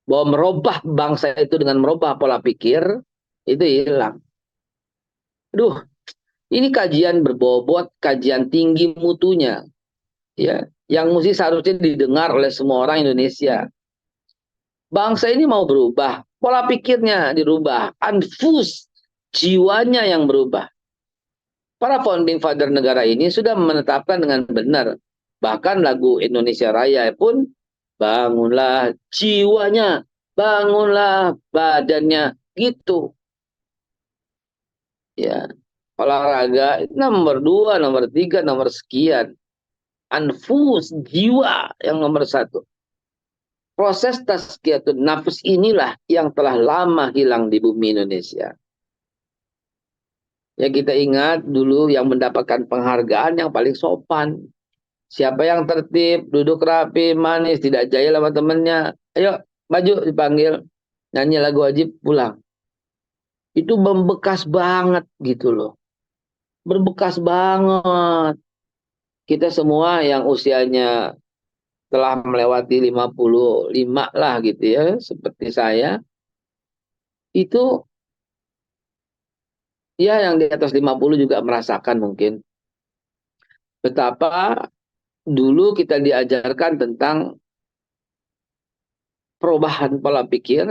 bahwa merubah bangsa itu dengan merubah pola pikir, itu hilang. Aduh, ini kajian berbobot, kajian tinggi mutunya, ya, yang mesti seharusnya didengar oleh semua orang Indonesia. Bangsa ini mau berubah, pola pikirnya dirubah, anfus, jiwanya yang berubah. Para founding father negara ini sudah menetapkan dengan benar. Bahkan lagu Indonesia Raya pun, bangunlah jiwanya, bangunlah badannya, gitu. Ya, olahraga nomor 2, nomor 3, nomor sekian. Anfus, jiwa yang nomor 1. Proses tazkiyatun nafs inilah yang telah lama hilang di bumi Indonesia. Ya, kita ingat dulu yang mendapatkan penghargaan yang paling sopan. Siapa yang tertib, duduk rapi, manis, tidak jahil sama temennya. Ayo, maju, dipanggil. Nyanyi lagu wajib, pulang. Itu membekas banget gitu loh. Berbekas banget. Kita semua yang usianya telah melewati 55 lah gitu ya, seperti saya, itu Ya, yang di atas 50 juga merasakan mungkin betapa dulu kita diajarkan tentang perubahan pola pikir,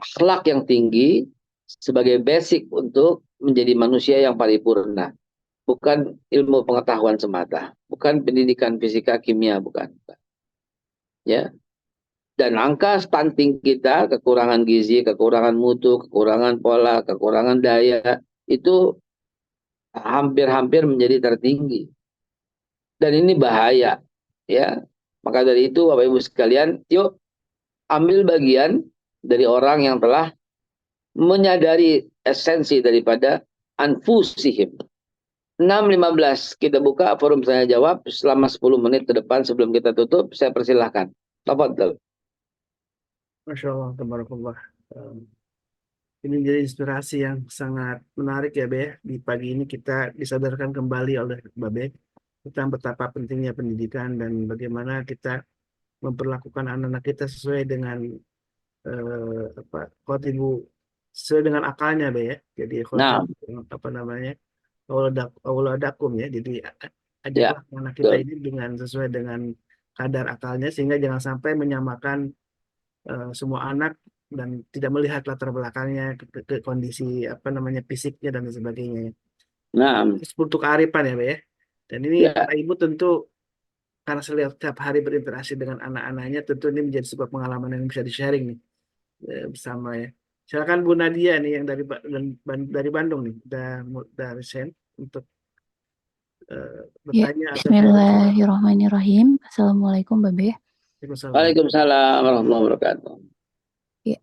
akhlak yang tinggi sebagai basic untuk menjadi manusia yang paripurna. Bukan ilmu pengetahuan semata, bukan pendidikan fisika kimia, bukan. Ya, dan angka stunting kita, kekurangan gizi, kekurangan mutu, kekurangan pola, kekurangan daya itu hampir-hampir menjadi tertinggi. Dan ini bahaya, ya. Maka dari itu Bapak Ibu sekalian, yuk ambil bagian dari orang yang telah menyadari esensi daripada anfusihim. 6.15 kita buka forum saya jawab selama 10 menit ke depan sebelum kita tutup, saya persilahkan. Tafadhal. Masya Allah, tabarakallah. Ini menjadi inspirasi yang sangat menarik ya, Be. Di pagi ini kita disadarkan kembali oleh Babe tentang betapa pentingnya pendidikan dan bagaimana kita memperlakukan anak-anak kita sesuai dengan khotibu, sesuai dengan akalnya, Be ya. Jadi Nah, khotibu apa namanya? Auladakum ya. Jadi ya, ajaklah anak kita betul. ini dengan sesuai dengan kadar akalnya sehingga jangan sampai menyamakan semua anak dan tidak melihat latar belakangnya ke kondisi apa namanya fisiknya dan sebagainya. Nah, Terus untuk kearifan ya, Pak ya. Dan ini ya, para ibu tentu karena setiap hari berinteraksi dengan anak-anaknya tentu ini menjadi sebuah pengalaman yang bisa di-sharing nih bersama ya. Silakan Bu Nadia nih yang dari Bandung nih, udah resign untuk Ya, bertanya atau bismillahirrahmanirrahim. Assalamualaikum, Babe. Waalaikumsalam. Waalaikumsalam warahmatullahi wabarakatuh. Ya,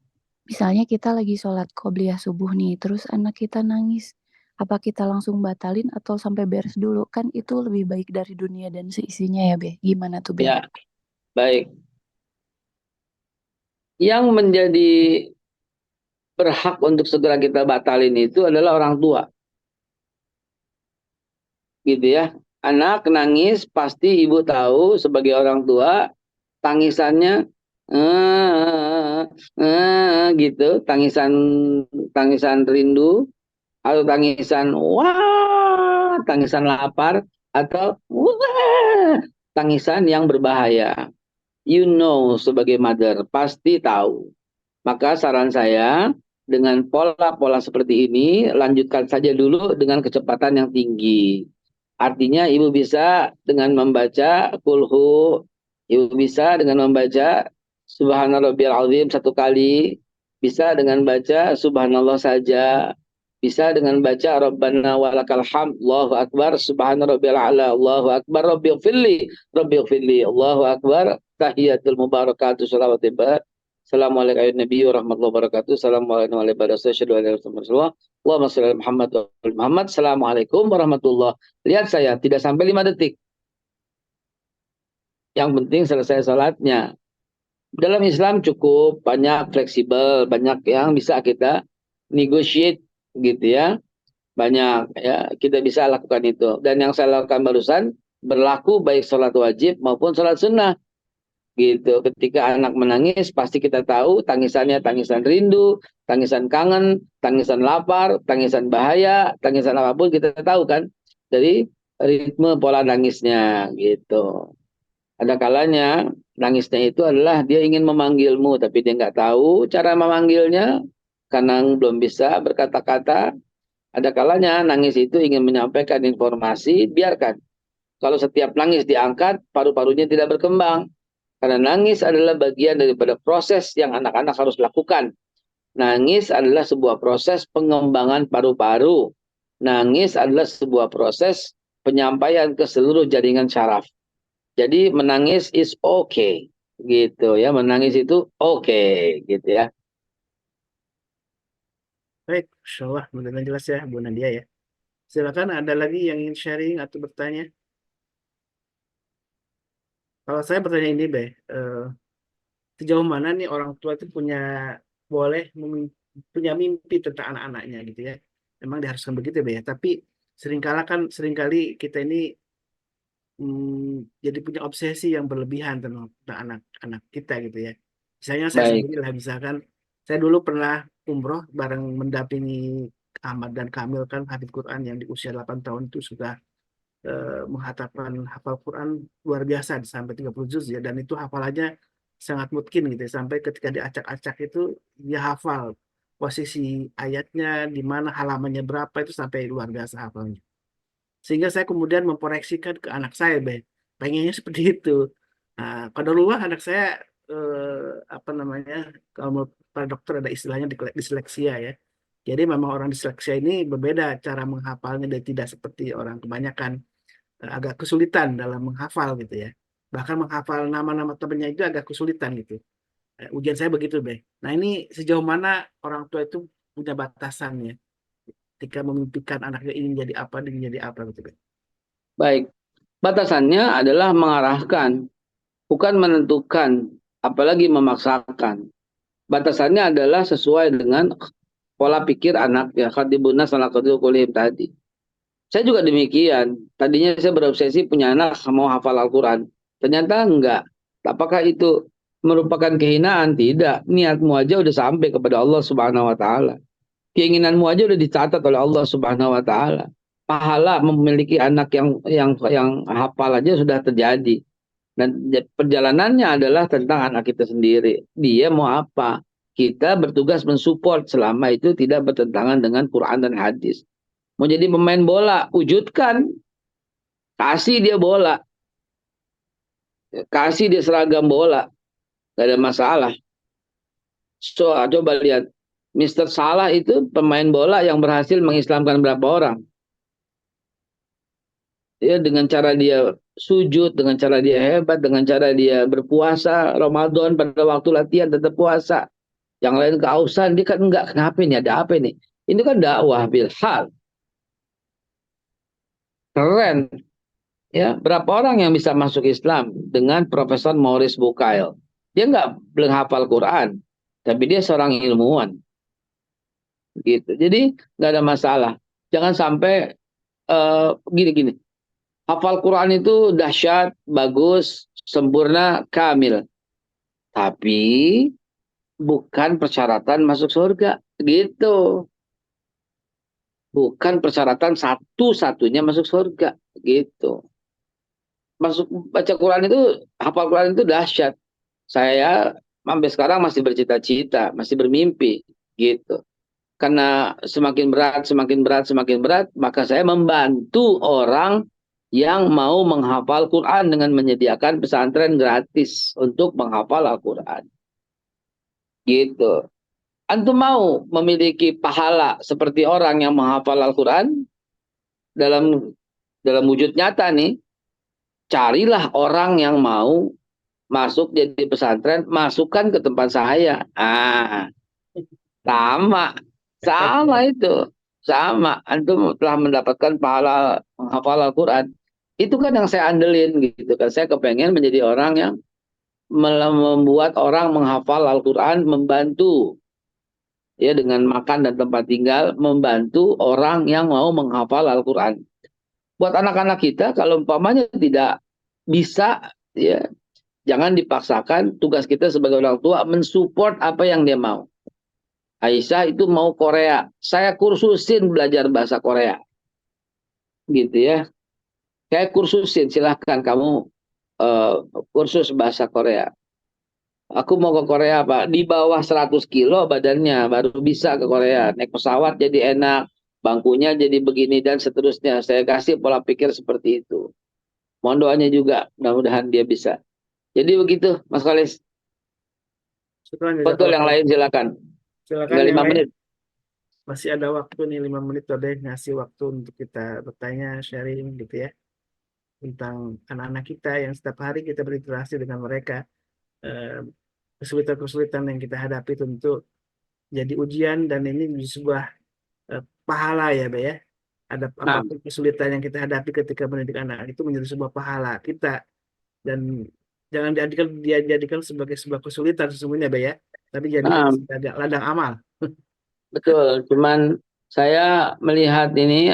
misalnya kita lagi sholat qobliyah subuh nih, terus anak kita nangis. Apa kita langsung batalin atau sampai beres dulu? Kan itu lebih baik dari dunia dan seisinya ya, Be. Gimana tuh, Be? Ya, baik. Yang menjadi berhak untuk segera kita batalin itu adalah orang tua, gitu ya. Anak nangis, pasti ibu tahu sebagai orang tua, tangisannya gitu, tangisan tangisan rindu atau tangisan wah, tangisan lapar atau wah, tangisan yang berbahaya. You know, sebagai mother pasti tahu. Maka saran saya, dengan pola-pola seperti ini, lanjutkan saja dulu dengan kecepatan yang tinggi. Artinya ibu bisa dengan membaca kulhu, ibu bisa dengan membaca subhanarabbiyal azim 1 kali, bisa dengan baca subhanallah saja, bisa dengan baca rabbana walakal hamd, Allahu akbar, subhanarabbiyal a'la, Allahu akbar, rabbighfirli, Allahu akbar, tahiyatul mubarakatuh shalawatibah. Assalamualaikum warahmatullahi wabarakatuh. Assalamualaikum warahmatullahi wabarakatuh. Allahumma sholli ala Muhammad wa ala Muhammad. Assalamualaikum warahmatullahi. Lihat saya, tidak sampai 5 detik. Yang penting selesai salatnya. Dalam Islam cukup banyak fleksibel, banyak yang bisa kita negotiate gitu ya. Banyak ya, kita bisa lakukan itu. Dan yang saya lakukan barusan berlaku baik sholat wajib maupun sholat sunnah. Gitu. Ketika anak menangis, pasti kita tahu tangisannya tangisan rindu, tangisan kangen, tangisan lapar, tangisan bahaya, tangisan apapun kita tahu kan dari ritme pola nangisnya gitu. Ada kalanya nangisnya itu adalah dia ingin memanggilmu, tapi dia nggak tahu cara memanggilnya karena belum bisa berkata-kata. Ada kalanya nangis itu ingin menyampaikan informasi, biarkan. Kalau setiap nangis diangkat, paru-parunya tidak berkembang. Karena nangis adalah bagian daripada proses yang anak-anak harus lakukan. Nangis adalah sebuah proses pengembangan paru-paru. Nangis adalah sebuah proses penyampaian ke seluruh jaringan syaraf. Jadi menangis is okay, gitu ya. Menangis itu okay, gitu ya. Baik, Insya Allah, mudah-mudahan jelas ya Bu Nadia ya. Silakan ada lagi yang ingin sharing atau bertanya. Kalau saya bertanya ini, Be, sejauh mana nih orang tua itu boleh punya mimpi tentang anak-anaknya gitu ya. Memang diharuskan begitu, Be ya. Tapi seringkali kita ini jadi punya obsesi yang berlebihan tentang anak-anak kita gitu ya. Misalnya saya Baik. sendiri lah, misalkan saya dulu pernah umroh bareng mendampingi Ahmad dan Kamil kan hafid Quran yang di usia 8 tahun itu sudah hafal Quran luar biasa sampai 30 juz ya, dan itu hafalannya sangat mungkin gitu ya. Sampai ketika diacak-acak itu dia hafal posisi ayatnya di mana, halamannya berapa, itu sampai luar biasa hafalnya. Sehingga saya kemudian memproyeksikan ke anak saya, pengennya seperti itu. Nah, qadarullah anak saya apa namanya, kalau menurut para dokter ada istilahnya disleksia ya. Jadi memang orang disleksia ini berbeda cara menghafalnya, dan tidak seperti orang kebanyakan agak kesulitan dalam menghafal gitu ya. Bahkan menghafal nama-nama temannya itu agak kesulitan gitu. Ujian saya begitu, Nah, ini sejauh mana orang tua itu punya batasannya ketika memimpikan anaknya ini jadi apa, dan jadi apa gitu, Baik, batasannya adalah mengarahkan, bukan menentukan, apalagi memaksakan. Batasannya adalah sesuai dengan pola pikir anak ya, khatibuna salah kulim tadi. Saya juga demikian. Tadinya saya berobsesi punya anak mau hafal Al-Quran. Ternyata enggak. Apakah itu merupakan kehinaan? Tidak. Niatmu aja udah sampai kepada Allah Subhanahu wa taala. Keinginanmu aja udah dicatat oleh Allah Subhanahu wa taala. Pahala memiliki anak yang hafal aja sudah terjadi. Dan perjalanannya adalah tentang anak kita sendiri. Dia mau apa? Kita bertugas mensupport selama itu tidak bertentangan dengan Quran dan hadis. Mau jadi pemain bola, wujudkan. Kasih dia bola. Kasih dia seragam bola. Gak ada masalah. So, coba lihat. Mr. Salah itu pemain bola yang berhasil mengislamkan berapa orang. Ya, dengan cara dia sujud, dengan cara dia hebat, dengan cara dia berpuasa, Ramadan pada waktu latihan tetap puasa. Yang lain kehausan, dia kan enggak, kenapa ini, ada apa ini? Ini kan dakwah bilhal. Keren. Ya, berapa orang yang bisa masuk Islam dengan Profesor Maurice Bucaille? Dia belum hafal Quran, tapi dia seorang ilmuwan. Gitu. Jadi nggak ada masalah. Jangan sampai gini-gini. Hafal Quran itu dahsyat, bagus, sempurna, kamil. Tapi bukan persyaratan masuk surga. Gitu. Bukan persyaratan satu-satunya masuk surga. Gitu. Baca Quran itu, hafal Quran itu dahsyat. Saya sampai sekarang masih bercita-cita, masih bermimpi. Gitu. Karena semakin berat, maka saya membantu orang yang mau menghafal Quran dengan menyediakan pesantren gratis untuk menghafal Al-Quran. Gitu. Antum mau memiliki pahala seperti orang yang menghafal Al-Quran dalam wujud nyata nih, carilah orang yang mau masuk jadi pesantren, masukkan ke tempat saya. Sama itu. Sama. Antum telah mendapatkan pahala menghafal Al-Quran. Itu kan yang saya andelin gitu kan. Saya kepengen menjadi orang yang membuat orang menghafal Al-Quran, membantu ya dengan makan dan tempat tinggal, membantu orang yang mau menghafal Al-Quran. Buat anak-anak kita, kalau umpamanya tidak bisa, ya jangan dipaksakan. Tugas kita sebagai orang tua mensupport apa yang dia mau. Aisyah itu mau Korea, saya kursusin belajar bahasa Korea, gitu ya. Saya kursusin, silahkan kamu kursus bahasa Korea. Aku mau ke Korea, Pak. Di bawah 100 kilo badannya, baru bisa ke Korea. Naik pesawat jadi enak, bangkunya jadi begini, dan seterusnya. Saya kasih pola pikir seperti itu. Mohon doanya juga, mudah-mudahan dia bisa. Jadi begitu, Mas Khalis. Betul, yang lain silakan. Silakan Tinggal yang 5 lain. menit. Masih ada waktu nih 5 menit, udah ngasih waktu untuk kita bertanya, sharing gitu ya, tentang anak-anak kita yang setiap hari kita berinteraksi dengan mereka. Kesulitan-kesulitan yang kita hadapi tentu jadi ujian, dan ini sebuah pahala ya, ya. Ada apapun kesulitan yang kita hadapi ketika mendidik anak, itu menjadi sebuah pahala kita, dan jangan dijadikan sebagai sebuah kesulitan sesungguhnya, ya, tapi jadikan sebagai ladang amal. Betul, cuman saya melihat ini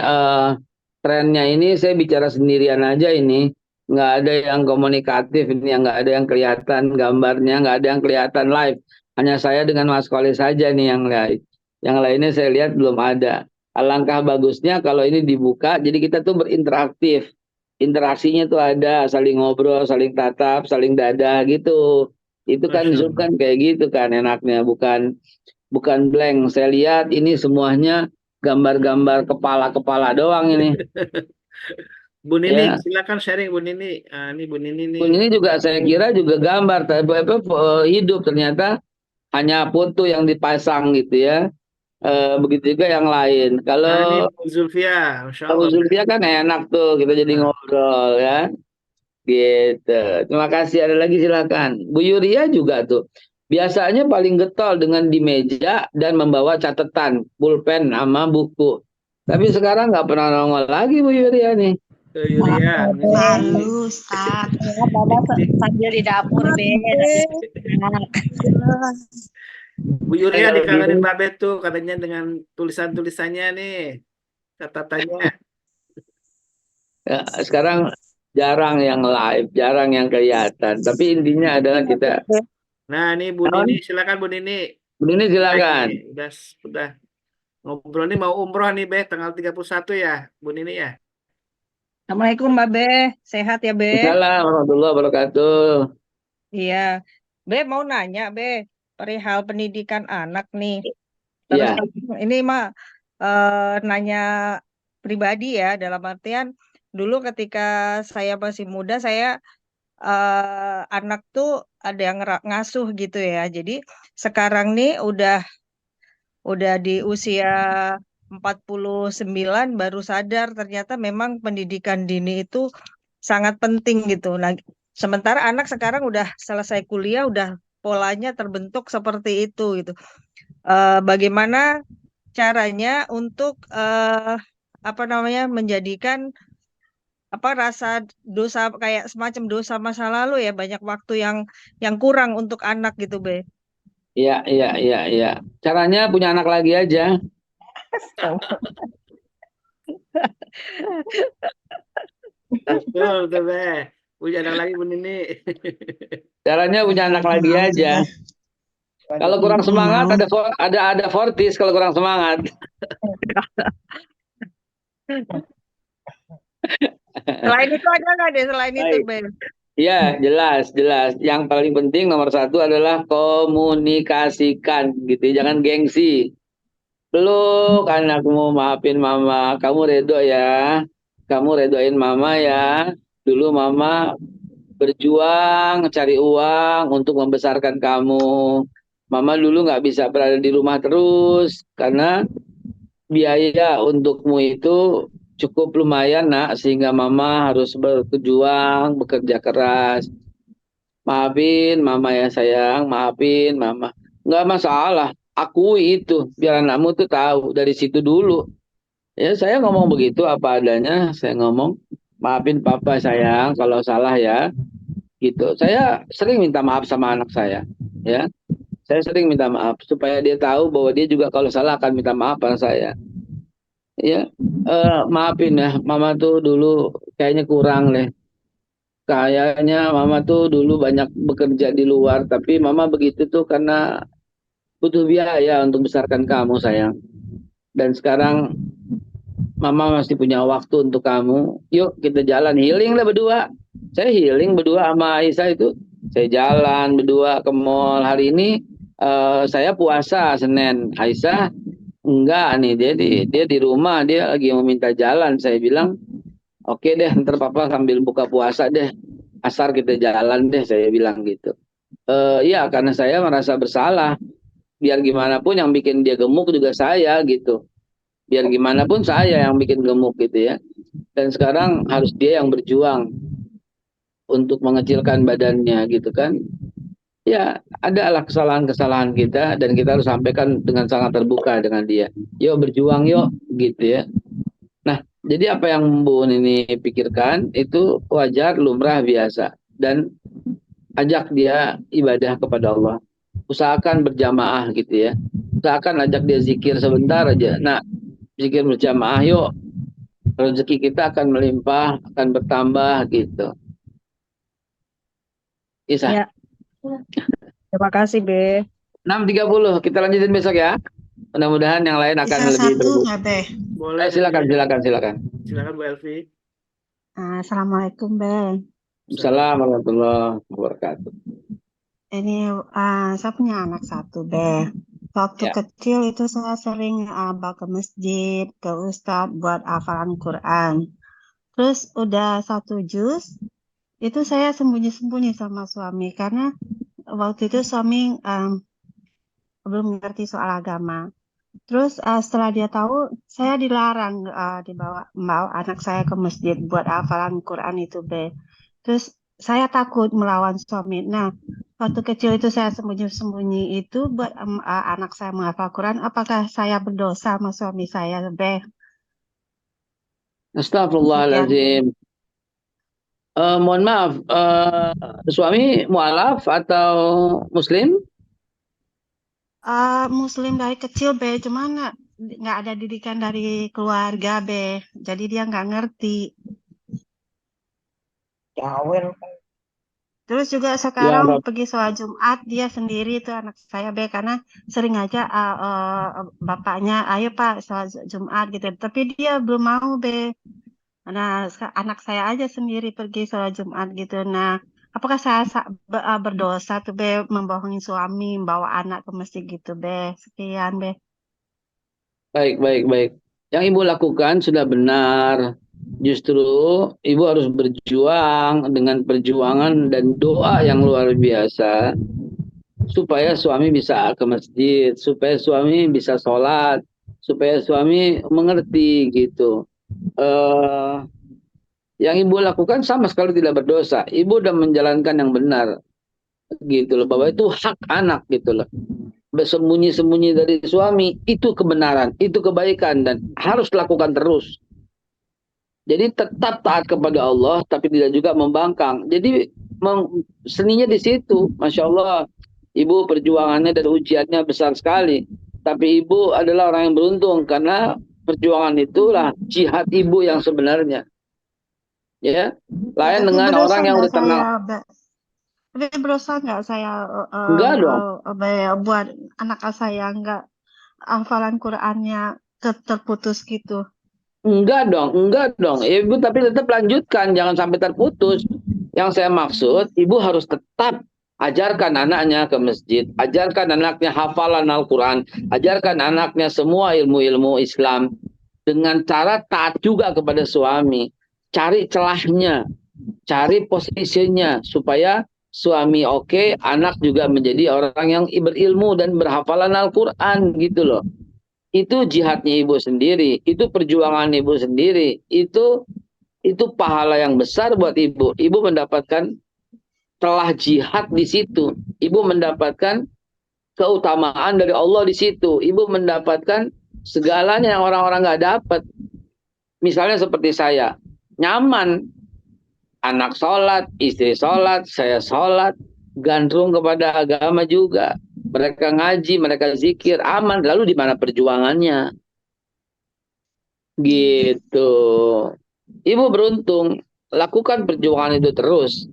trennya ini, saya bicara sendirian aja ini, nggak ada yang komunikatif ini, nggak ada yang kelihatan gambarnya, nggak ada yang kelihatan live. Hanya saya dengan Mas Khalis saja nih yang live. Yang lainnya saya lihat belum ada. Alangkah bagusnya kalau ini dibuka, jadi kita tuh berinteraktif. Interaksinya tuh ada, saling ngobrol, saling tatap, saling dadah gitu. Itu kan Masya Zoom Allah. kan kayak gitu kan enaknya, bukan bukan blank. Saya lihat ini semuanya gambar-gambar kepala-kepala doang ini. Bu Nini, Ya, silakan sharing Bu Nini. Ah, ini Bu Nini nih. pun ini juga saya kira juga gambar, tapi hidup ternyata hanya foto yang dipasang gitu ya. Begitu juga yang lain. Nah, ini Kalau Bu Zulfia, Masya Abu Allah. Zulfia kan enak tuh, kita jadi Nah, ngobrol ya. Gitu. Terima kasih. Ada lagi silakan. Bu Yuria juga tuh. Biasanya paling getol dengan di meja dan membawa catatan, pulpen sama buku. Tapi sekarang nggak pernah nongol lagi Bu Yuria nih. ke Yuria. Ini Bu Yuria. Malu, Ustaz. Ya, Baba sambil di dapur, Be. Bu Yuria Kalau dikangenin gini, Mbak Bet tuh katanya dengan tulisan-tulisannya nih, catatannya. ya, sekarang jarang yang live, jarang yang kelihatan. Tapi intinya adalah kita. Nah, ini Bu Nini, Naon? silakan Bu Nini. Bu Nini Baik silakan. nih, udah ngobrol nih mau umroh nih, Be, tanggal 31 ya, Bu Nini ya. Assalamualaikum, Mbak Be. Sehat ya, Be? Assalamualaikum warahmatullahi wabarakatuh. Iya. Be, mau nanya, Be. Perihal pendidikan anak nih. Terus Ya, ini mah nanya pribadi ya, dalam artian dulu ketika saya masih muda, saya anak tuh ada yang ngasuh gitu ya. Jadi sekarang nih udah di usia 49 baru sadar ternyata memang pendidikan dini itu sangat penting gitu. Nah, sementara anak sekarang udah selesai kuliah, udah polanya terbentuk seperti itu gitu. Bagaimana caranya untuk apa namanya menjadikan apa rasa dosa kayak semacam dosa masa lalu ya, banyak waktu yang kurang untuk anak gitu, Be. iya. Caranya punya anak lagi aja. Betul, tuh, Be. Punya anak lagi Bu Nini. Caranya punya anak Aku lagi mau, aja. Be. Kalau kurang Aku semangat mau. ada Fortis kalau kurang semangat. Selain itu ada nggak deh selain itu, Baik. Be? Ya, jelas. Yang paling penting nomor satu adalah komunikasikan gitu. Jangan gengsi. Peluk anakmu, maafin mama. Kamu redo ya. Kamu redoin mama ya. Dulu mama berjuang cari uang untuk membesarkan kamu. Mama dulu nggak bisa berada di rumah terus karena biaya untukmu itu cukup lumayan nak sehingga mama harus berjuang bekerja keras. Maafin mama ya sayang, maafin mama. Nggak masalah, akui itu biar anakmu tuh tahu dari situ dulu. Ya saya ngomong begitu apa adanya, saya ngomong maafin papa sayang kalau salah ya gitu. Saya sering minta maaf sama anak saya, ya. Saya sering minta maaf supaya dia tahu bahwa dia juga kalau salah akan minta maaf pada saya. Ya, maafin ya, mama tuh dulu kayaknya kurang deh. Kayaknya mama tuh dulu banyak bekerja di luar, tapi mama begitu tuh karena butuh biaya untuk besarkan kamu sayang. Dan sekarang mama masih punya waktu untuk kamu. Yuk kita jalan healing lah berdua. Saya healing berdua sama Aisyah itu. Saya jalan berdua ke mall. Hari ini saya puasa Senin. Aisyah enggak nih dia di rumah dia lagi mau minta jalan. Saya bilang oke deh ntar papa sambil buka puasa deh. Asar kita jalan deh saya bilang gitu. Iya karena saya merasa bersalah. Biar gimana pun yang bikin dia gemuk juga saya gitu. Biar gimana pun saya yang bikin gemuk gitu ya. Dan sekarang harus dia yang berjuang untuk mengecilkan badannya gitu kan. Ya, adalah kesalahan-kesalahan kita dan kita harus sampaikan dengan sangat terbuka dengan dia. Yuk berjuang yuk gitu ya. Nah, jadi apa yang Bu ini pikirkan itu wajar, lumrah, biasa dan ajak dia ibadah kepada Allah. Usahakan berjamaah gitu ya. Usahakan ajak dia zikir sebentar aja. Nah, zikir berjamaah yuk. Rezeki kita akan melimpah, akan bertambah gitu. Isa. Ya, terima kasih, Be. 6.30 kita lanjutin besok ya. Mudah-mudahan yang lain akan Bisa lebih satu nggak, Be? Boleh, silakan, Be. silakan, silakan. Silakan Bu Elvi. Assalamualaikum, Be. Assalamualaikum warahmatullahi wabarakatuh. Ini saya punya anak satu, Be. Waktu Ya. kecil itu saya sering bawa ke masjid, ke ustadz buat hafalan Quran. Terus udah 1 juz, itu saya sembunyi-sembunyi sama suami karena waktu itu suami belum ngerti soal agama. Terus setelah dia tahu, saya dilarang dibawa bawa anak saya ke masjid buat hafalan Quran itu, Be. Terus saya takut melawan suami. Nah, waktu kecil itu saya sembunyi-sembunyi itu buat anak saya menghafal Quran. Apakah saya berdosa sama suami saya, Be? Sekian. Astagfirullahaladzim. Mohon maaf, suami mualaf atau muslim? Muslim dari kecil, Be. Cuman nggak ada didikan dari keluarga, Be. Jadi dia nggak ngerti. Terus juga Ya, sekarang Rob. pergi sholat Jumat dia sendiri tuh anak saya, Be, karena sering aja bapaknya, ayo Pak sholat Jumat gitu. Tapi dia belum mau, Be. Nah, anak saya aja sendiri pergi sholat Jumat gitu. Nah, apakah saya berdosa tuh, Be, membohongi suami, membawa anak ke masjid gitu, Be? Sekian, Be. Baik, baik, baik. Yang ibu lakukan sudah benar. Justru ibu harus berjuang dengan perjuangan dan doa yang luar biasa supaya suami bisa ke masjid, supaya suami bisa sholat, supaya suami mengerti gitu. Yang ibu lakukan sama sekali tidak berdosa. Ibu sudah menjalankan yang benar gitu loh, bahwa itu hak anak gitu loh. Bersembunyi-sembunyi dari suami itu kebenaran, itu kebaikan dan harus lakukan terus. Jadi tetap taat kepada Allah tapi tidak juga membangkang. Jadi seninya di situ, masya Allah. Ibu perjuangannya dan ujiannya besar sekali. Tapi ibu adalah orang yang beruntung karena perjuangan itulah jihad ibu yang sebenarnya. Ya, lain Tapi dengan berdosa orang yang nggak udah terkenal. saya, Be? Tapi berdosa nggak saya Enggak dong. buat anak saya nggak hafalan Qurannya terputus gitu? Enggak dong. Ibu tapi tetap lanjutkan, jangan sampai terputus. Yang saya maksud, ibu harus tetap ajarkan anaknya ke masjid, ajarkan anaknya hafalan Al-Quran, ajarkan anaknya semua ilmu-ilmu Islam dengan cara taat juga kepada suami. Cari celahnya, cari posisinya supaya suami oke, anak juga menjadi orang yang berilmu dan berhafalan Al-Quran gitu loh. Itu jihadnya ibu sendiri, itu perjuangan ibu sendiri, itu pahala yang besar buat ibu. Ibu mendapatkan telah jihad di situ. Ibu mendapatkan keutamaan dari Allah di situ. Ibu mendapatkan segalanya yang orang-orang nggak dapat. Misalnya seperti saya, nyaman, anak sholat, istri sholat, saya sholat, gandrung kepada agama juga. Mereka ngaji, mereka zikir, aman. Lalu di mana perjuangannya? Gitu. Ibu beruntung, lakukan perjuangan itu terus.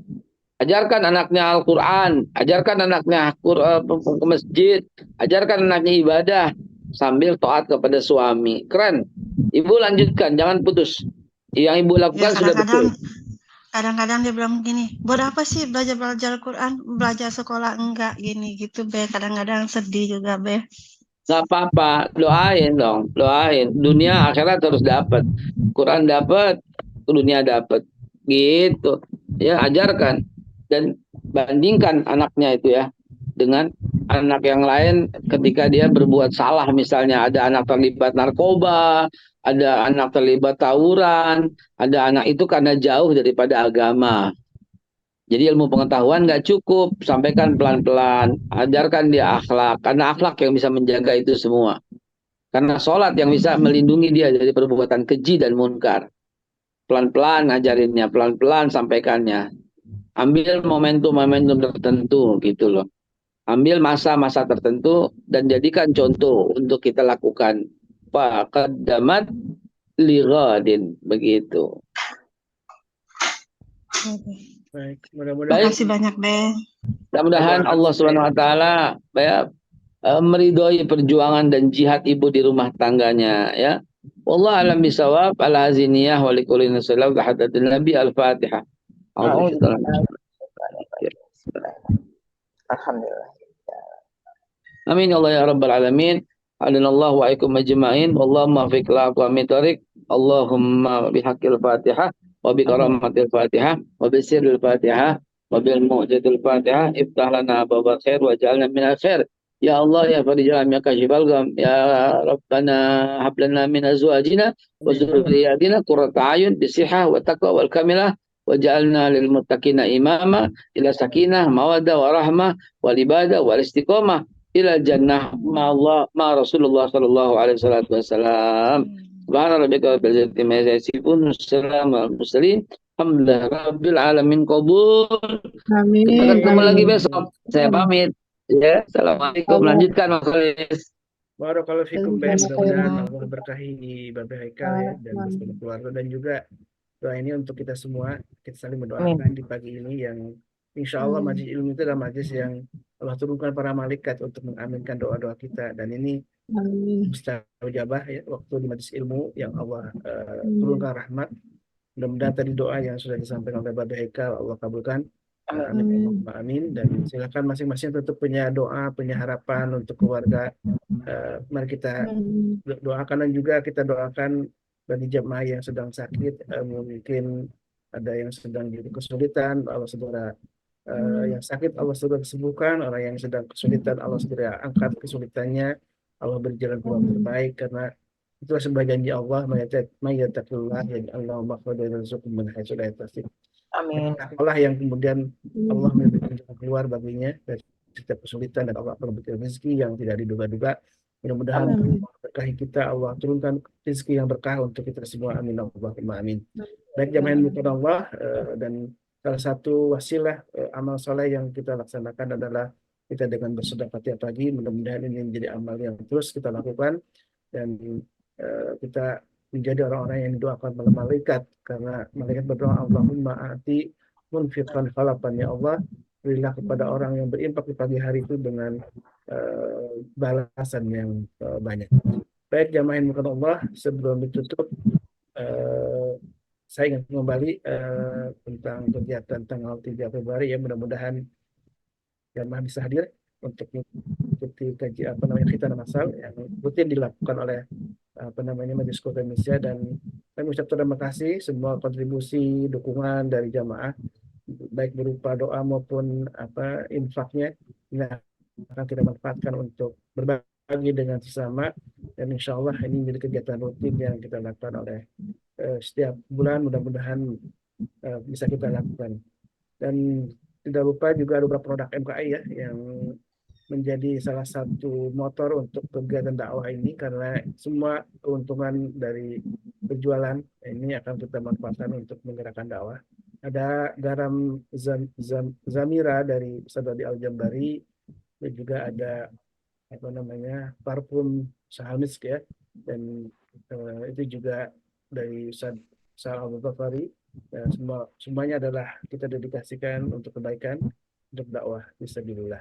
Ajarkan anaknya Al-Quran, ajarkan anaknya ke masjid, ajarkan anaknya ibadah, sambil taat kepada suami. Keren. Ibu lanjutkan, jangan putus. Yang ibu Ya, lakukan sudah betul. kadang-kadang dia bilang gini, buat apa sih belajar Quran, belajar sekolah enggak gini gitu, Be. Kadang-kadang sedih juga, Be. Nggak apa-apa, doain dong, doain. Dunia akhirat harus dapat. Quran dapat, dunia dapat. Gitu. Ya, ajarkan. Dan bandingkan anaknya itu ya dengan anak yang lain ketika dia berbuat salah. Misalnya ada anak terlibat narkoba, ada anak terlibat tawuran, ada anak itu karena jauh daripada agama. Jadi ilmu pengetahuan nggak cukup, sampaikan pelan-pelan, ajarkan dia akhlak, karena akhlak yang bisa menjaga itu semua. Karena sholat yang bisa melindungi dia dari perbuatan keji dan munkar. Pelan-pelan ngajarinnya, pelan-pelan sampaikannya. Ambil momentum-momentum tertentu gitu loh. Ambil masa-masa tertentu dan jadikan contoh untuk kita lakukan. Faqaddamat lighadin, begitu. Baik, Terima mudah-mudahan kasih banyak, Be. Mudah-mudahan Allah Subhanahu wa taala ya meridhoi perjuangan dan jihad ibu di rumah tangganya ya. Wallahu a'lam bisawab. Ala haziniyah wa likulli nasallam wa hadatul nabi al-Fatihah. A'udzu Alhamdulillah. Amin ya Allah ya rabbal alamin. Hadanallahu wa ikum majma'in. Wallahumma fiq la aqwami tariq. Allahumma bihaqqil Fatihah wa bi karamatil Fatihah wa bi sirril Fatihah wa bil mu'jizil Fatihah iftah lana babal khair wa ja'alna minal khair. Ya Allah ya farijal ya kashifal gham ya Rabbana hab lana min azwajina wa dzurriyyatina qurrata a'yun bisihah wa taqwa wal kamilah waj'alna lil muttaqina imama ila sakinah mawaddah wa rahmah wal ibadah wal istiqamah ila jannah ma Allah ma Rasulullah sallallahu alaihi wasallam. Subhana rabbika rabbil izzati amma yasifun, wassalamu alal mursalin. Alhamdulillah rabbil alamin qabul. Amin. Kita ketemu lagi besok. Saya pamit. Ya, assalamualaikum. Lanjutkan Mas Khalis. Barakallahu fikum, baik, mudah-mudahan Allah berkahi Bapak Haikal ya dan bersama keluarga, dan juga doa ini untuk kita semua. Kita saling mendoakan di pagi ini yang insya Allah majlis ilmu itu adalah majlis yang Allah turunkan para malaikat untuk mengaminkan doa-doa kita, dan ini mustajabah ya waktu di majlis ilmu yang Allah turunkan rahmat. Mudah-mudahan tadi doa yang sudah disampaikan oleh Bapak Haikal Allah kabulkan. Amin. Amin. Dan silakan masing-masing tetap punya doa, punya harapan untuk keluarga. Mari kita doakan, dan juga kita doakan bagi jemaah yang sedang sakit, mungkin ada yang sedang jadi kesulitan, Allah segera yang sakit Allah segera sembuhkan, orang yang sedang kesulitan Allah segera angkat kesulitannya, Allah beri jalan keluar terbaik, karena itulah sebuah janji Allah, mayyattaqillah yaj'al makhrajan yarzuqhu min haitsu la yahtasib. Amin. Allah yang kemudian Allah memberikan jalan keluar baginya dari setiap kesulitan, dan Allah memberikan rezeki yang tidak diduga-duga. Mudah-mudahan berkahi kita, Allah turunkan rezeki yang berkah untuk kita semua. Amin Allahumma amin. Baik jamaah yang dimuliakan Allah, dan salah satu wasilah amal soleh yang kita laksanakan adalah kita dengan bersedekah tiap pagi. Mudah-mudahan ini menjadi amal yang terus kita lakukan, dan kita menjadi orang-orang yang didoakan oleh malaikat, karena malaikat berdoa, Allahumma a'ti munfiqan khalafan, ya Allah berilah kepada orang yang berinfak di pagi hari itu dengan balasan yang banyak. Baik jamaah yang dimuliakan Allah, sebelum ditutup saya ingin kembali tentang kegiatan tanggal 3 Februari ya, mudah-mudahan jamaah bisa hadir untuk mengikuti kajian khitanah masal yang rutin dilakukan oleh Majelis Quran Indonesia, dan kami ucapkan terima kasih semua kontribusi dukungan dari jamaah baik berupa doa maupun infaknya yang akan kita manfaatkan untuk berbagi dengan sesama, dan insya Allah ini menjadi kegiatan rutin yang kita lakukan oleh setiap bulan. Mudah-mudahan bisa kita lakukan, dan tidak lupa juga ada beberapa produk MKI ya yang menjadi salah satu motor untuk kegiatan dakwah ini, karena semua keuntungan dari penjualan ini akan kita manfaatkan untuk menggerakkan dakwah. Ada garam Zamira dari Ustaz Wadi Al-Jambari, dan juga ada parfum Sahamisk ya, dan itu juga dari Ustaz Al-Ghafari. Semuanya adalah kita dedikasikan untuk kebaikan, untuk dakwah fisabilillah.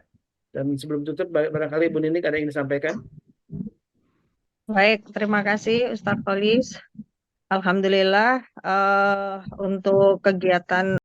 Dan sebelum tutup, barangkali Bu Ninik ada yang disampaikan? Baik, terima kasih Ustaz Khalis. Alhamdulillah untuk kegiatan